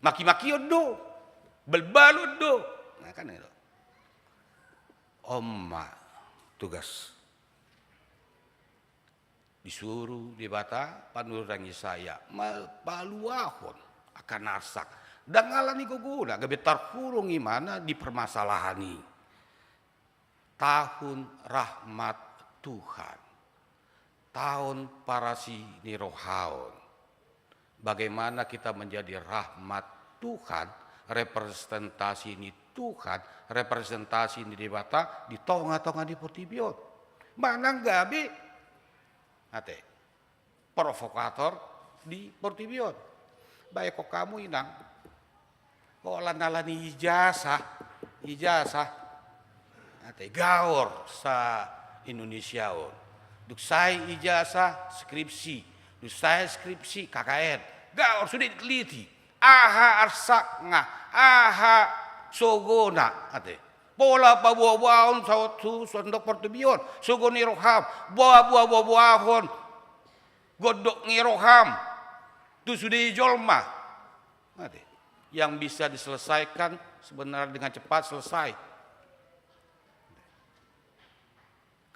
Maki-makion do. Belbalud do. Nah kan itu. Omma tugas. Disuruh di bata panurangi saya. Paluahon akan narsak. Dan ngalani guguna. Gebetar kurung gimana di permasalahan ini. Tahun rahmat Tuhan. Tahun parasi nirohaon. Bagaimana kita menjadi rahmat Tuhan. Representasi ini Tuhan. Representasi ini di bata. Di tonga-tonga di portibion. Mana gabi. Ate. Provokator di portibion. Baik kok kamu inang. Kok lan-alani ijazah. Ate gaor sa Indonesia. Duk saya ijazah skripsi. Duk saya skripsi KKN. Gaor sudah diteliti. Aha arsakna. Aha sogona. Ate. Pola pa buah-buahon sa sondok portubion. Sugo ni roham. Buah-buahon. Godok ni roham. Itu sudah dijolma. Ate. Yang bisa diselesaikan sebenarnya dengan cepat selesai.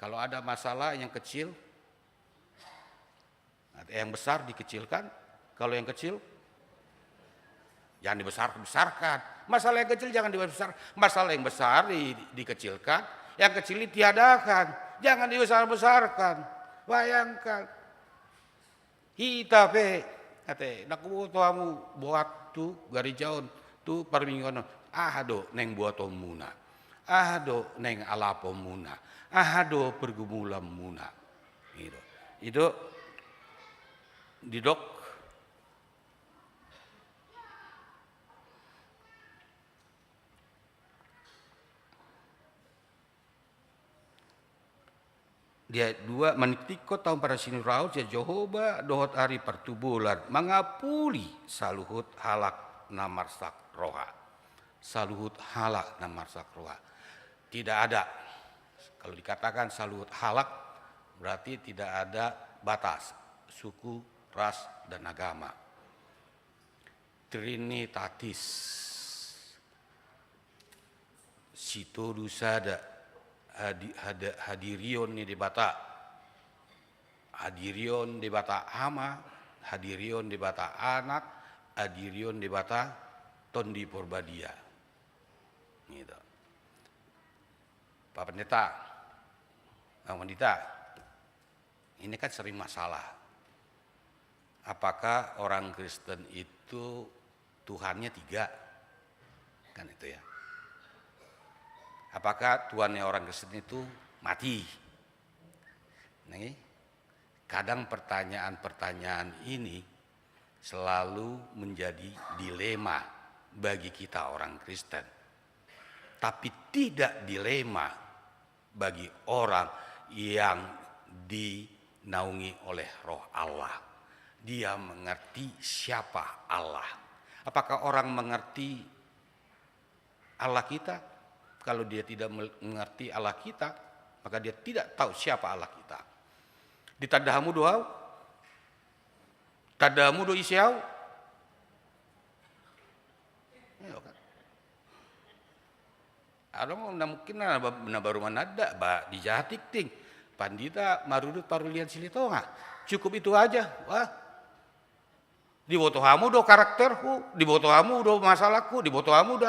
Kalau ada masalah yang kecil, yang besar dikecilkan. Kalau yang kecil, jangan dibesarkan. Masalah yang kecil jangan dibesarkan. Masalah yang besar dikecilkan. Yang kecil ditiadakan. Jangan dibesar-besarkan. Bayangkan. Hita pe. Kata, nakubuto kamu buat tu garijauan tu parmingono. Ahado neng buato muna. Ahado neng alapo muna. Ahado pergumulan muna. Itu didok dia dua menitiko tahun para sinurau ya Jehovah dohot hari pertubulan mangapuli saluhut halak namarsak roha. Saluhut halak namarsak roha. Tidak ada. Kalau dikatakan saluhut halak berarti tidak ada batas suku, ras dan agama. Trinitatis. Sito dusada hadirion ni di bata. Hadirion di bata ama, hadirion di bata anak, hadirion di bata tondi porbadia. Gitu. Pak Pendeta, Bang Pendeta, ini kan sering masalah. apakah orang Kristen itu Tuhannya 3? Kan itu ya. Apakah Tuhannya orang Kristen itu mati? Nih, kadang pertanyaan-pertanyaan ini selalu menjadi dilema bagi kita orang Kristen. Tapi tidak dilema bagi orang yang dinaungi oleh Roh Allah. Dia mengerti siapa Allah. Apakah orang mengerti Allah kita? Kalau dia tidak mengerti Allah kita, maka dia tidak tahu siapa Allah kita. Ditadahamu doa, tadahamu do isiau. Ada mungkin baru manada di jahatik ting. Pandita marudut parulian silitonga. Cukup itu aja. Wah. Dibotohamu do karakterku, dibotohamu do masalahku, dibotohamu do.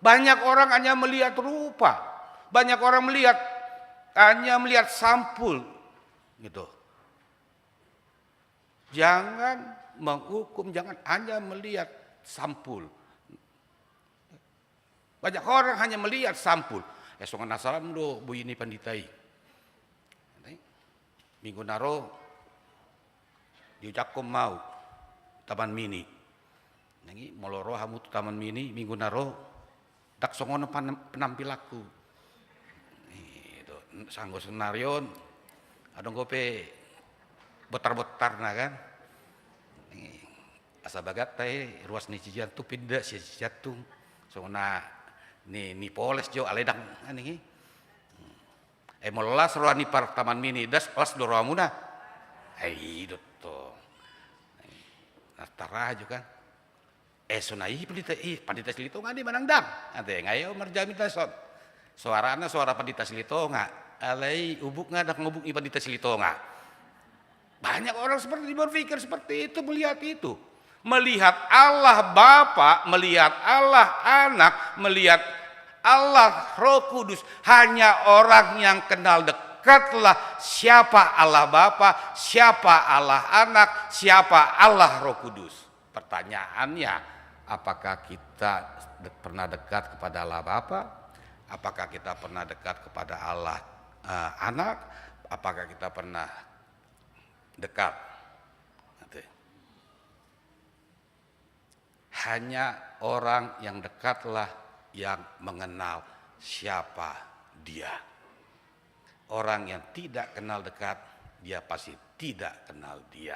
Banyak orang hanya melihat rupa. Banyak orang hanya melihat sampul gitu. Jangan menghukum, jangan hanya melihat sampul. Banyak orang hanya melihat sampul. Songan asalam do bu ini panditai. Minggu naro diucapkan mau taman mini. Nangi moloro hamu taman mini minggu naro dak songono penampilaku. Itu sanggo senarion adong gope botar-botar na kan. Asa bagat teh ruas ni cijian tu pindah si jatung. Songona ni poles jo aledang ani. Molas roani par taman mini das las doramuna. Ai dotto. Natara jo kan. Sonai pandita silitonga di manangdang. Ate ngayo merjami tason. Suarana suara pandita silitonga. Alai ubuk ngadak ngubuk i pandita silitonga. Banyak orang seperti berpikir seperti itu, melihat itu. Melihat Allah Bapa, melihat Allah Anak, melihat Allah Roh Kudus. Hanya orang yang kenal dekatlah siapa Allah Bapa, siapa Allah Anak, siapa Allah Roh Kudus. Pertanyaannya, apakah kita pernah dekat kepada Allah Bapa? Apakah kita pernah dekat kepada Allah Anak? Apakah kita pernah dekat? Hanya orang yang dekatlah yang mengenal siapa dia. Orang yang tidak kenal dekat, dia pasti tidak kenal dia.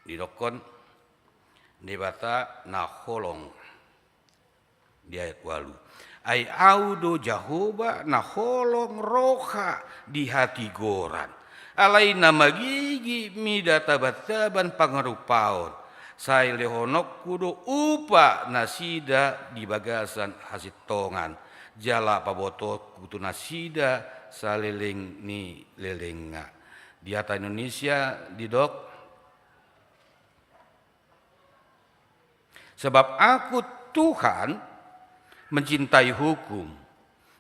Didokon dibata naholong di ayat 8. Ai audo Jahoba naholong roha di hati goran. Alai nama gigi midata bataban pangarupaon. Sai lehonok kudo upa nasida di bagasan hasitongan. Jala paboto kutu nasida saliling ni lelenga. Di hata Indonesia didok. Sebab aku Tuhan mencintai hukum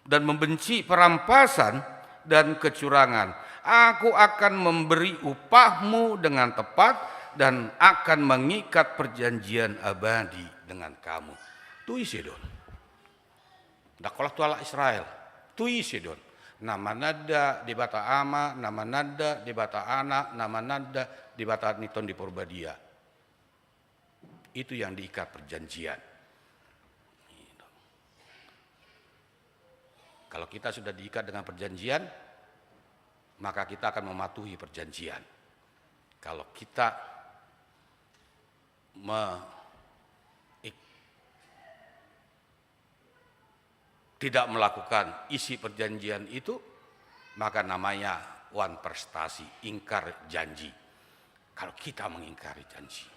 dan membenci perampasan dan kecurangan. Aku akan memberi upahmu dengan tepat dan akan mengikat perjanjian abadi dengan kamu. Tu isidon. Dakolah tuala Israel. Tu isidon. Nama nada di bata ama, nama nada di bata anak, nama nada di bata niton di Purbadia. Itu yang diikat perjanjian. Kalau kita sudah diikat dengan perjanjian, maka kita akan mematuhi perjanjian. Kalau kita tidak melakukan isi perjanjian itu, maka namanya wan prestasi, ingkar janji. Kalau kita mengingkari janji.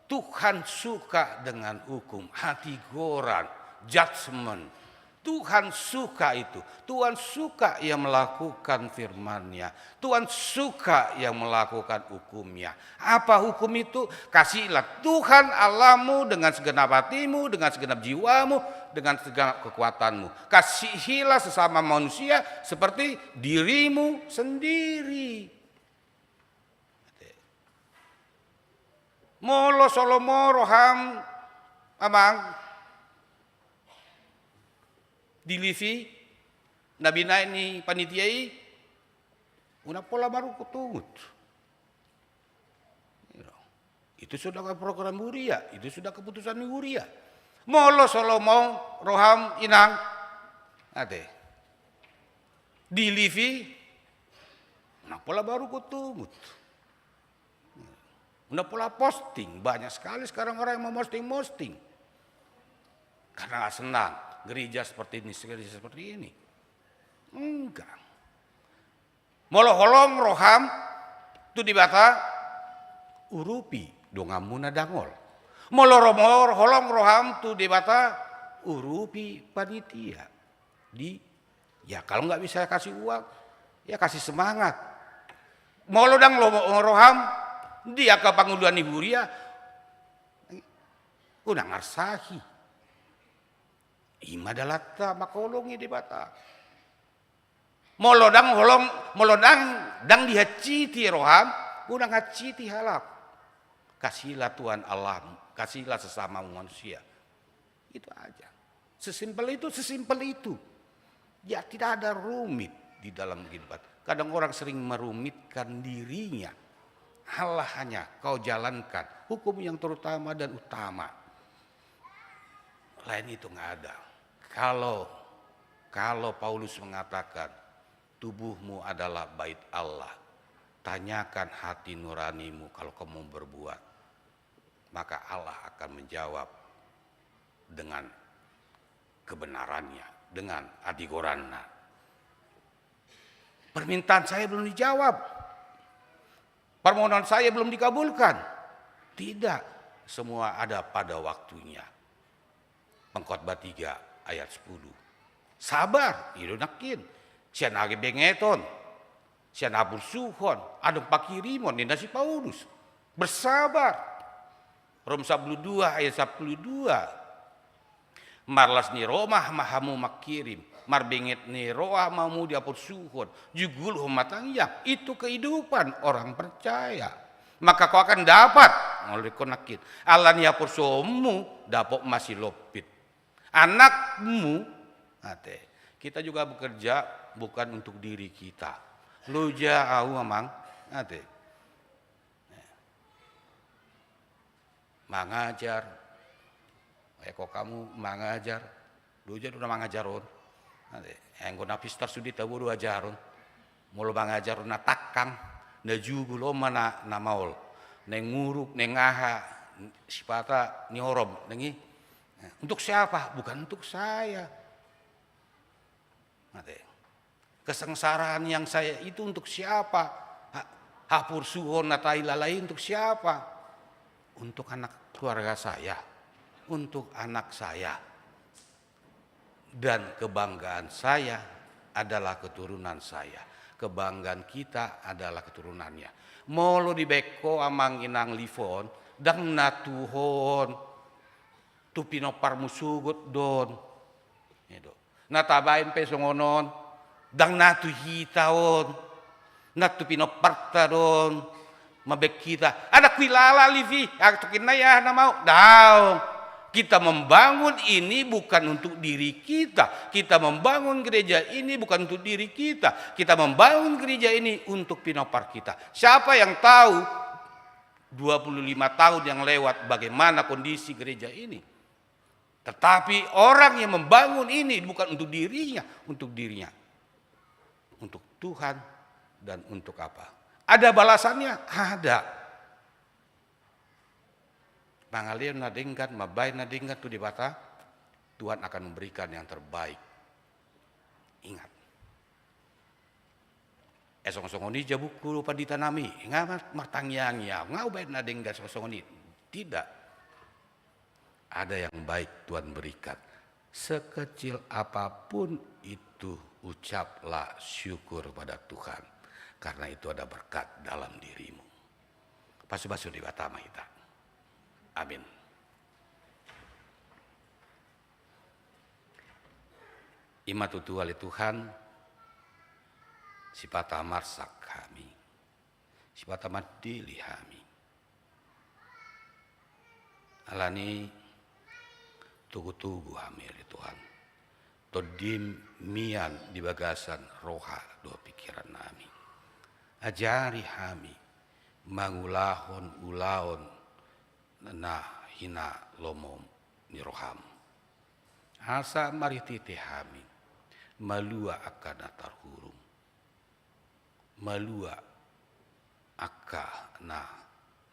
Tuhan suka dengan hukum, hati goran, judgment. Tuhan suka itu. Tuhan suka yang melakukan firman-Nya. Tuhan suka yang melakukan hukum-Nya. Apa hukum itu? Kasihlah Tuhan Allahmu dengan segenap hatimu, dengan segenap jiwamu, dengan segala kekuatanmu. Kasihilah sesama manusia seperti dirimu sendiri. Molo solomo roham amang dilivi nabi ni panitiai una pola baru kutungut. Itu sudah program Huria, itu sudah keputusan Huria. Molo solomo roham inang ate dilivi una pola baru kutungut. Udah pola posting, banyak sekali sekarang orang yang mau posting. Karena senang, gereja seperti ini. Enggak. Molo holong roham, tu dibata, urupi, dongamuna dangol. Molo holong roham, tu dibata, urupi panitia. Ya kalau nggak bisa kasih uang, ya kasih semangat. Molo dang roham, dia ke panguluan Huria udah ngarsahi ima dalata makolongi di bata molodang dang dihaciti roham udah ngaciti halap. Kasihlah Tuhan Allah, kasihlah sesama manusia, itu aja, sesimpel itu ya, tidak ada rumit di dalam kehidupan. Kadang orang sering merumitkan dirinya. Allah hanya kau jalankan hukum yang terutama dan utama. Lain itu nggak ada. Kalau Paulus mengatakan tubuhmu adalah bait Allah, tanyakan hati nuranimu kalau kamu berbuat, maka Allah akan menjawab dengan kebenarannya, dengan adigoranna. Permintaan saya belum dijawab. Permohonan saya belum dikabulkan. Tidak, semua ada pada waktunya. Pengkhotbah 3 ayat 10. Sabar, idonakin. Sian age bengeton. Sian abur suhon. Adem pakirimon, ninda si Paulus. Bersabar. Rom 12 ayat 12. Marlas ni romah mahamu makirim. Marbinget ni roa mamu diapur suhon. Jugul humatang yak. Itu kehidupan orang percaya. Maka kau akan dapat. Oleh konakit. Allah ni apur somu. Dapok masih lopit. Anakmu. Kita juga bekerja bukan untuk diri kita. Lu jauh amang. Mengajar. Kok kamu mengajar. Lu udah mengajaron. Engko napistar sudi tabu ajaron. Mulu mengajar na takang, na jugulo mana na maul. Neng nguruk, neng ngaha, sipata nyorom, nengi. Untuk siapa? Bukan untuk saya. Kesengsaraan yang saya itu untuk siapa? Hapur suhon natai lalai untuk siapa? Untuk anak keluarga saya, untuk anak saya. Dan kebanggaan saya adalah keturunan saya. Kebanggaan kita adalah keturunannya. Molo di beko amang inang lifon, dang natuhon, tupino parmusugot don. Natabain pesongonon, dang natu hitaon, natu pino parta don, mabek kita. Ada kuilala livi, aku kinaya na mau, daw. Kita membangun ini bukan untuk diri kita. Kita membangun gereja ini bukan untuk diri kita. Kita membangun gereja ini untuk pinopar kita. Siapa yang tahu 25 tahun yang lewat bagaimana kondisi gereja ini? Tetapi orang yang membangun ini bukan untuk dirinya, untuk dirinya. Untuk Tuhan dan untuk apa? Ada balasannya? Ada. Mangalian nadingkan, mabay nadingkan tu di bata, Tuhan akan memberikan yang terbaik. Ingat. Esong-songoni jabuku lupa ditanami, ngamat martangyangnya, ngau baik nadingkan esong-songoni. Tidak. Ada yang baik Tuhan berikan. Sekecil apapun itu, ucaplah syukur pada Tuhan. Karena itu ada berkat dalam dirimu. Pasu-pasu di bata kita. Amin. Ima tutu oleh Tuhan, sipata marsak kami, sipata madili kami. Alani tugu-tugu kami oleh Tuhan. Todim mian di bagasan roha dua pikiran kami. Ajari kami mangulahon ulaon na hina lomom ni roham. Asa maritite kami malua akan atar hurung. Malua akka na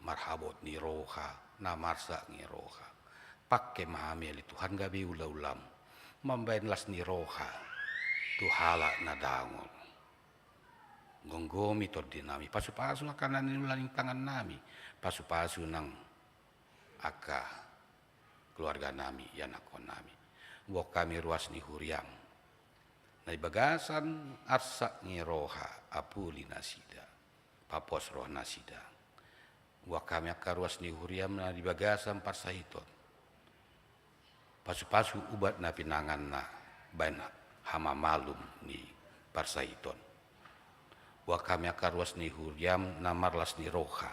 marhabot ni roha, na marsa ni roha. Pakai mahami ali Tuhan gabi ulam mambain las ni roha tuhala na dangon. Gonggomi to dinami pasu-pasu akan ninulang tangan nami, pasu-pasu nang akka keluarga nami, yanakon nami. Wok kami ruas ni huriang. Na bagasan arsa ni roha apuli nasida, papos roh nasida. Wak kami akka ruas ni huriam na di bagasan parsahiton. Pasu-pasu ubat na pinangan na banyak hama malum ni parsahiton. Wak kami akka ruas ni huriam na marlas ni roha.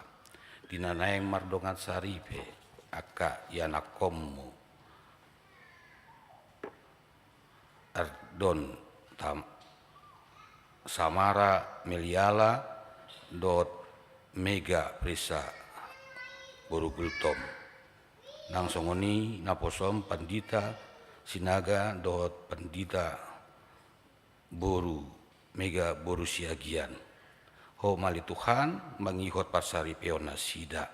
Dinanayang mardongan saripe akka yanakommu. Ardon tam Samara Meliala dot Mega Prisa Borugultom nang songoni naposom pandita Sinaga dot pandita Boru Mega Boru Siagian ho mali Tuhan mangihot pasari peona sida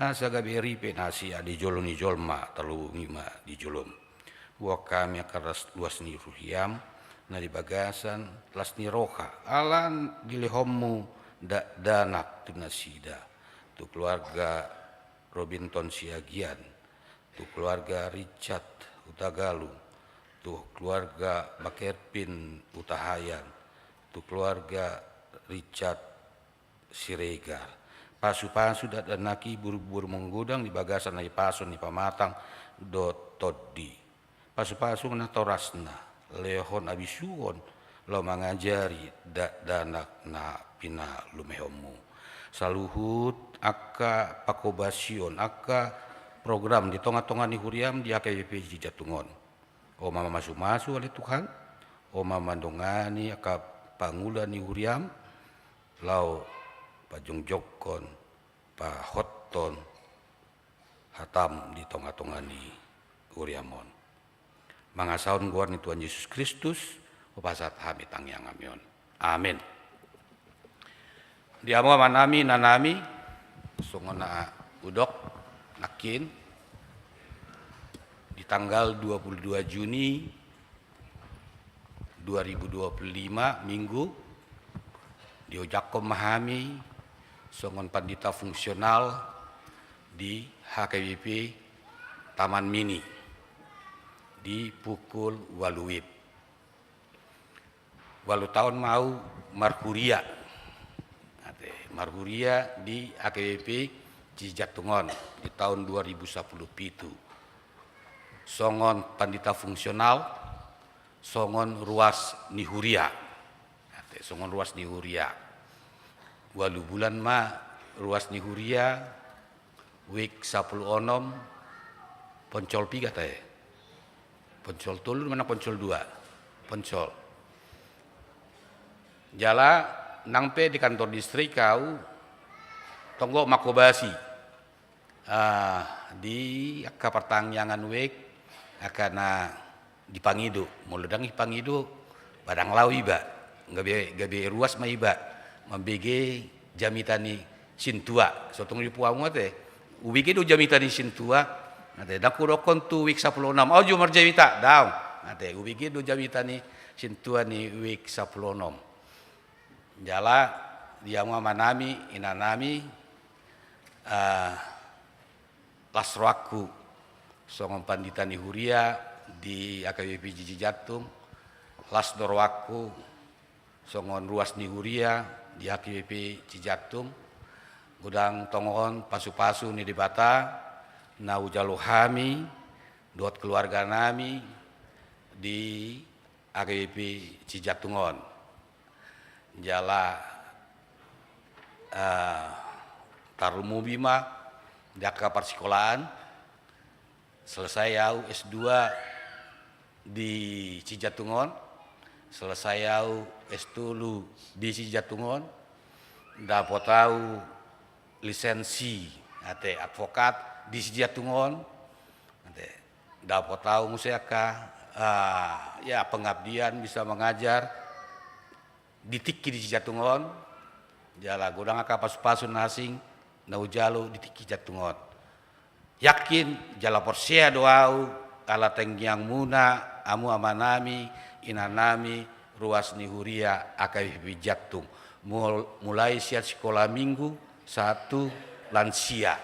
asa gabi ripe nasi adi jolon ni jolma talu ngima di jolom wa kami akaras luas ni ruhiam na di bagasan las ni roha alan dilehommu danak tunasida tu keluarga Robinton Siagian, tu keluarga Richard Utagalu, tu keluarga Bakerpin Utahayan, tu keluarga Richard Siregar. Pasu-pasu dan naki buru-buru menggodang di bagasan na pason ni pamatang dot toddi. Pasu-pasu na torasna, lehon abisuon, lo mangajari danak na pina lumehommu. Saluhut akka pakobasion akka program di tonga-tonga ni huriam di AKBP Jatungon. O mama masu-masu oleh Tuhan, o mama dongani akka pangula ni huriam, lau pajongjokon, pahotton, hatam di tonga-tonga ni huriamon. Mangasaun guar ni Tuhan Yesus Kristus, upasat hami tangyang amion. Amin. Di amo manami nanami songona udok nakin di tanggal 22 Juni 2025 Minggu di Ojakom Mahami songon pandita fungsional di HKBP Taman Mini di pukul waluwib. Walu tahun mau marhuria di AKBP Cijatungon di tahun 2010 pitu. Songon pandita fungsional, songon ruas nihuria. Songon ruas nihuria. Walu bulan ma ruas nihuria, wik 10 onom, poncol piga tae. Poncol tulu mana poncol 2? Poncol. Jala nangpe di kantor distrik kau tonggo makobasi di akka pertangyangan wek akana dipangido muledang dipangido badang lau iba gabe ruas ma iba mambege jamitani sintua sotong di puamu teh ubige do jamitani sintua ate dakurokon tu wik 16 ojo marjamita daun ate ubige do jamitani sintua ni wik 16 jala dia manami inanami lasroaku songon pandita ni huria di AKBP Cijatung las dorwaku songon ruas ni huria di AKBP Cijatung gudang tongon pasu-pasu ni dibata na ujalo hami dot keluarga nami di AKBP Cijatungon. Jala Tarumu Bima jaka persekolahan selesai au S2 di Cijatungon, selesai au S3 di Cijatungon, dapat au lisensi ate advokat di Cijatungon, dapat au museka ya pengabdian bisa mengajar di Tiki di Cijatungon. Jala godang aka pasu-pasu nasing nau jalo di Tiki Cijatungon. Yakin jala porsea doau ala tenggiang muna amu amanami inanami ruas nihuria AKBP Jatung. Mulai siat sekolah minggu 1 lansia.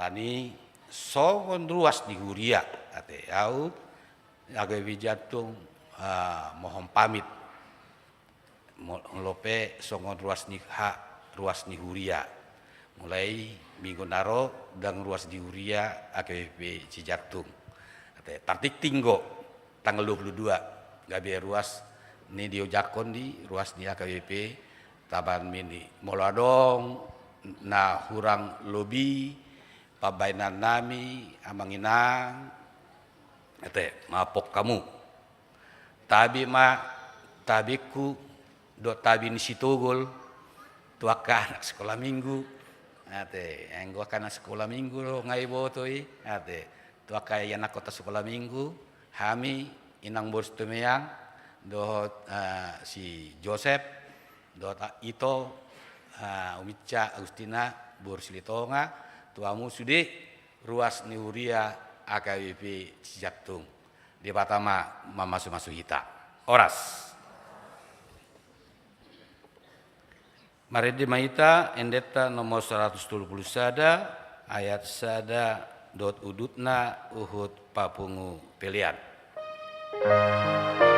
Lani songon ruas nihuria ate au AKBP Jatung mohon pamit lope songon ruas nihuria mulai minggu naro dan ruas nihuria AKBP Cijatung tartik tinggo tanggal 22 gabe ruas ni diojakon di ruas ni AKBP taban mini moladong na hurang lobi pabainan nami amanginang mapok kamu tabiku do tabi ni Situgul tuaka anak sekolah minggu enggo anak sekolah minggu lo ngai botoi tuaka anak kota sekolah minggu hami inang bos tumeyang do si Joseph do Ito Umica Agustina bors Litonga tuamu sudi ruas nihuria AKBP Cijatung di Batama mamasu-masu hita oras. Maridi Maita endeta nomor 120 sada ayat sada dot udutna uhud papungu pilihan. Oh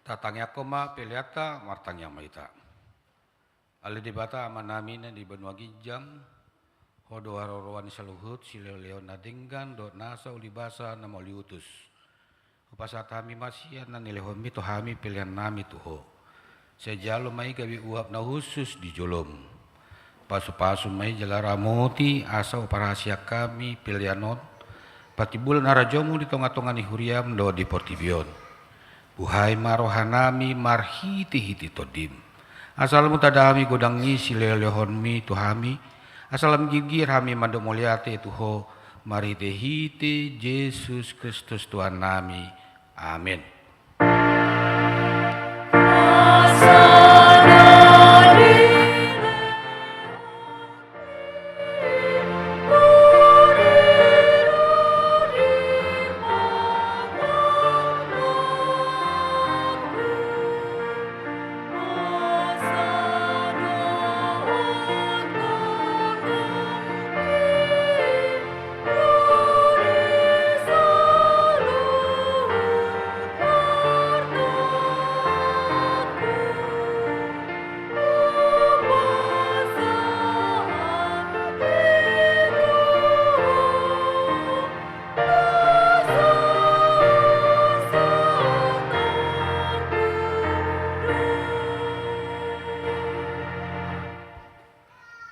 Tatangya koma peliata martangya maita. Ali dibata amanamina di benua gijang. Hodo harorowan saluhut sileo nadinggan do nasa ulibasa nama uliutus. Upasat hami masih na nilehomi to hami pilihan nami tuho. Sejalo mai gawi uap na khusus di jolom. Pasu-pasu mai jalaramoti asa operasia kami pilihanon. Pati bulan arajomu di tonga-tonga ni huriam do di portibion. Buhai marohanami marhiti-hiti todim. Asalamu tadami godang ngisi lelehonmi tuhami. Asalam gigir hami mando moliate tuho marite-hiti Yesus Kristus Tuhan nami. Amin.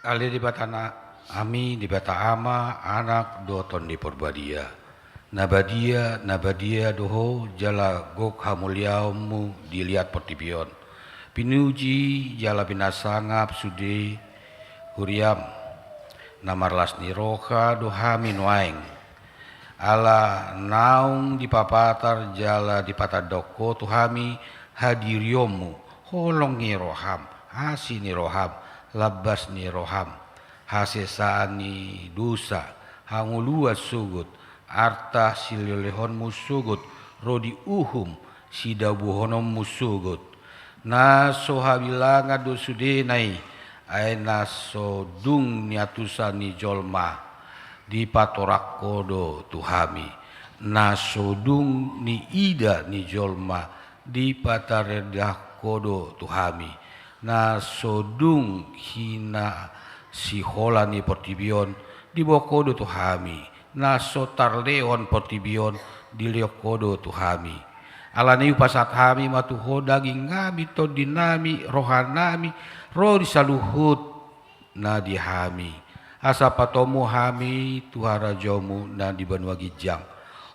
Ali di batana ami di bata ama anak doton di porbadia. Nabadia doho jala gok hamuliamu dilihat portibion. Pinuji jala binasangap sude huriam. Namarlas ni roha dohami nuaing. Ala naung di papatar jala di patadoko tuhami hadiriomu. Holong ni roham, hasi ni roham, labas ni roham. Hasesani dosa, hanguluas sugut, arta sililehon musugut, rodi uhum, sidabuhonom musugut. Naso habilanga dosudenai, ay naso dung niatusa ni jolma, di patorak kodo tuhami. Naso dung ni ida ni jolma, di pataredah kodo tuhami. Naso dung hina si hola ni portibion di bokodo tuhami. Naso tarleon portibion di liokodo tuhami. Alani upasat hami matuho daging ngami to dinami rohanami roh disaluhut na dihami. Asa patomu hami tuhara jomu na di banua gijang.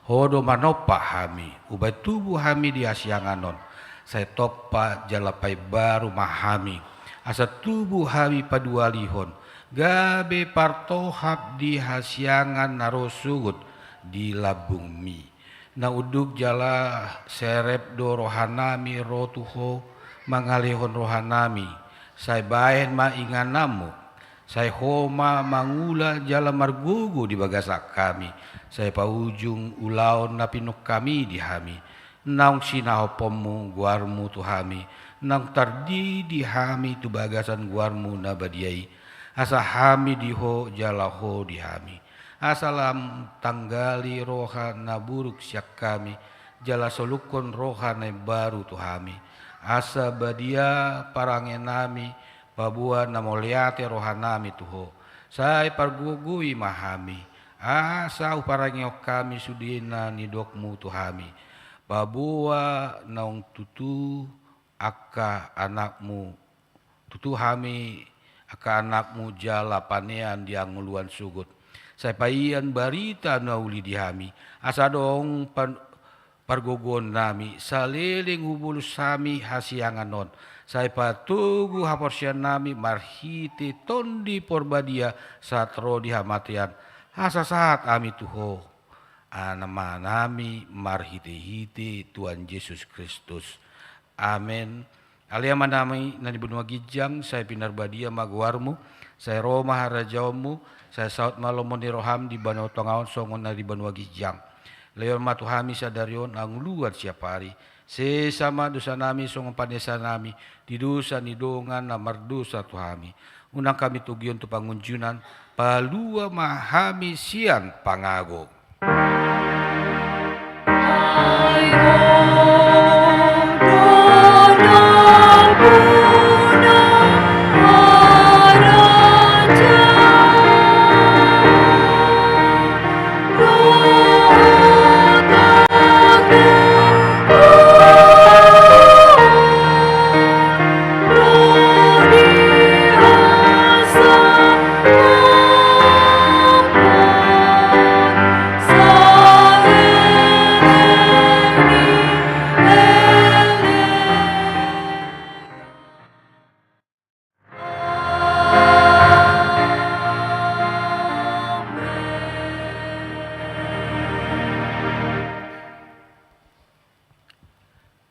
Hodo manopa hami ubay tubuh hami di asyanganon. Saya topa jalapai baru mahami. Asa tubuh hami padualihon. Gabe partohap di hasyangan narosugut di labung mi. Na uduk jala serep do rohanami rotuho mangalihon rohanami. Saya bahen ma inganamu. Saya homa mangula jala margugu di bagasak kami. Saya paujung ulaon napinuk kami di hami. Naung sinahopomu guarmu tuhami. Naung tardi di hami tu bagasan guarmu nabadiai. Asa hami diho jalaho di hami. Asalam tanggali roha na buruk syak kami. Jala solukon roha na baru tuhami. Asa badia parangenami. Babua na moliate roha nami tuho. Say pargugui mahami. Asa uparangyok kami sudina nidokmu tuhami. Babua naung tutu aka anakmu. Tutu hami aka anakmu jala panean diang nguluan sugut. Saya paian barita nauli dihami. Asa dong pargogon nami. Saliling hubulus sami hasianganon. Saya patugu haporsian nami marhiti tondi porbadia satro dihamatian. Asa saat ami tuho. Anama nami marhiti-hiti Tuhan Yesus Kristus. Amin. Alia manami na di benua gijang, saya pinar badia maguarmu, saya Roma harajaumu, saya saut malomon di roham di banau tongaon songon na di benua gijang. Leon matuhami sadarion ang luar siapari, sesama dosa nami songon panesa nami, di dosa ni dongan na mardosa tuhami. Unang kami tugion tu pangunjunan, palua mahami sian pangago.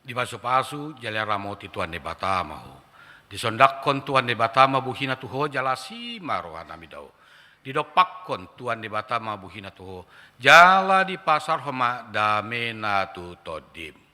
Di pasu-pasu jala ramoti Tuhan de Batama ho. Disondakkon Tuhan de Batama buhina tuho jala sima rohana midau. Didopakkon Tuhan de Batama buhina tuho jala di pasar homa damena tu todim.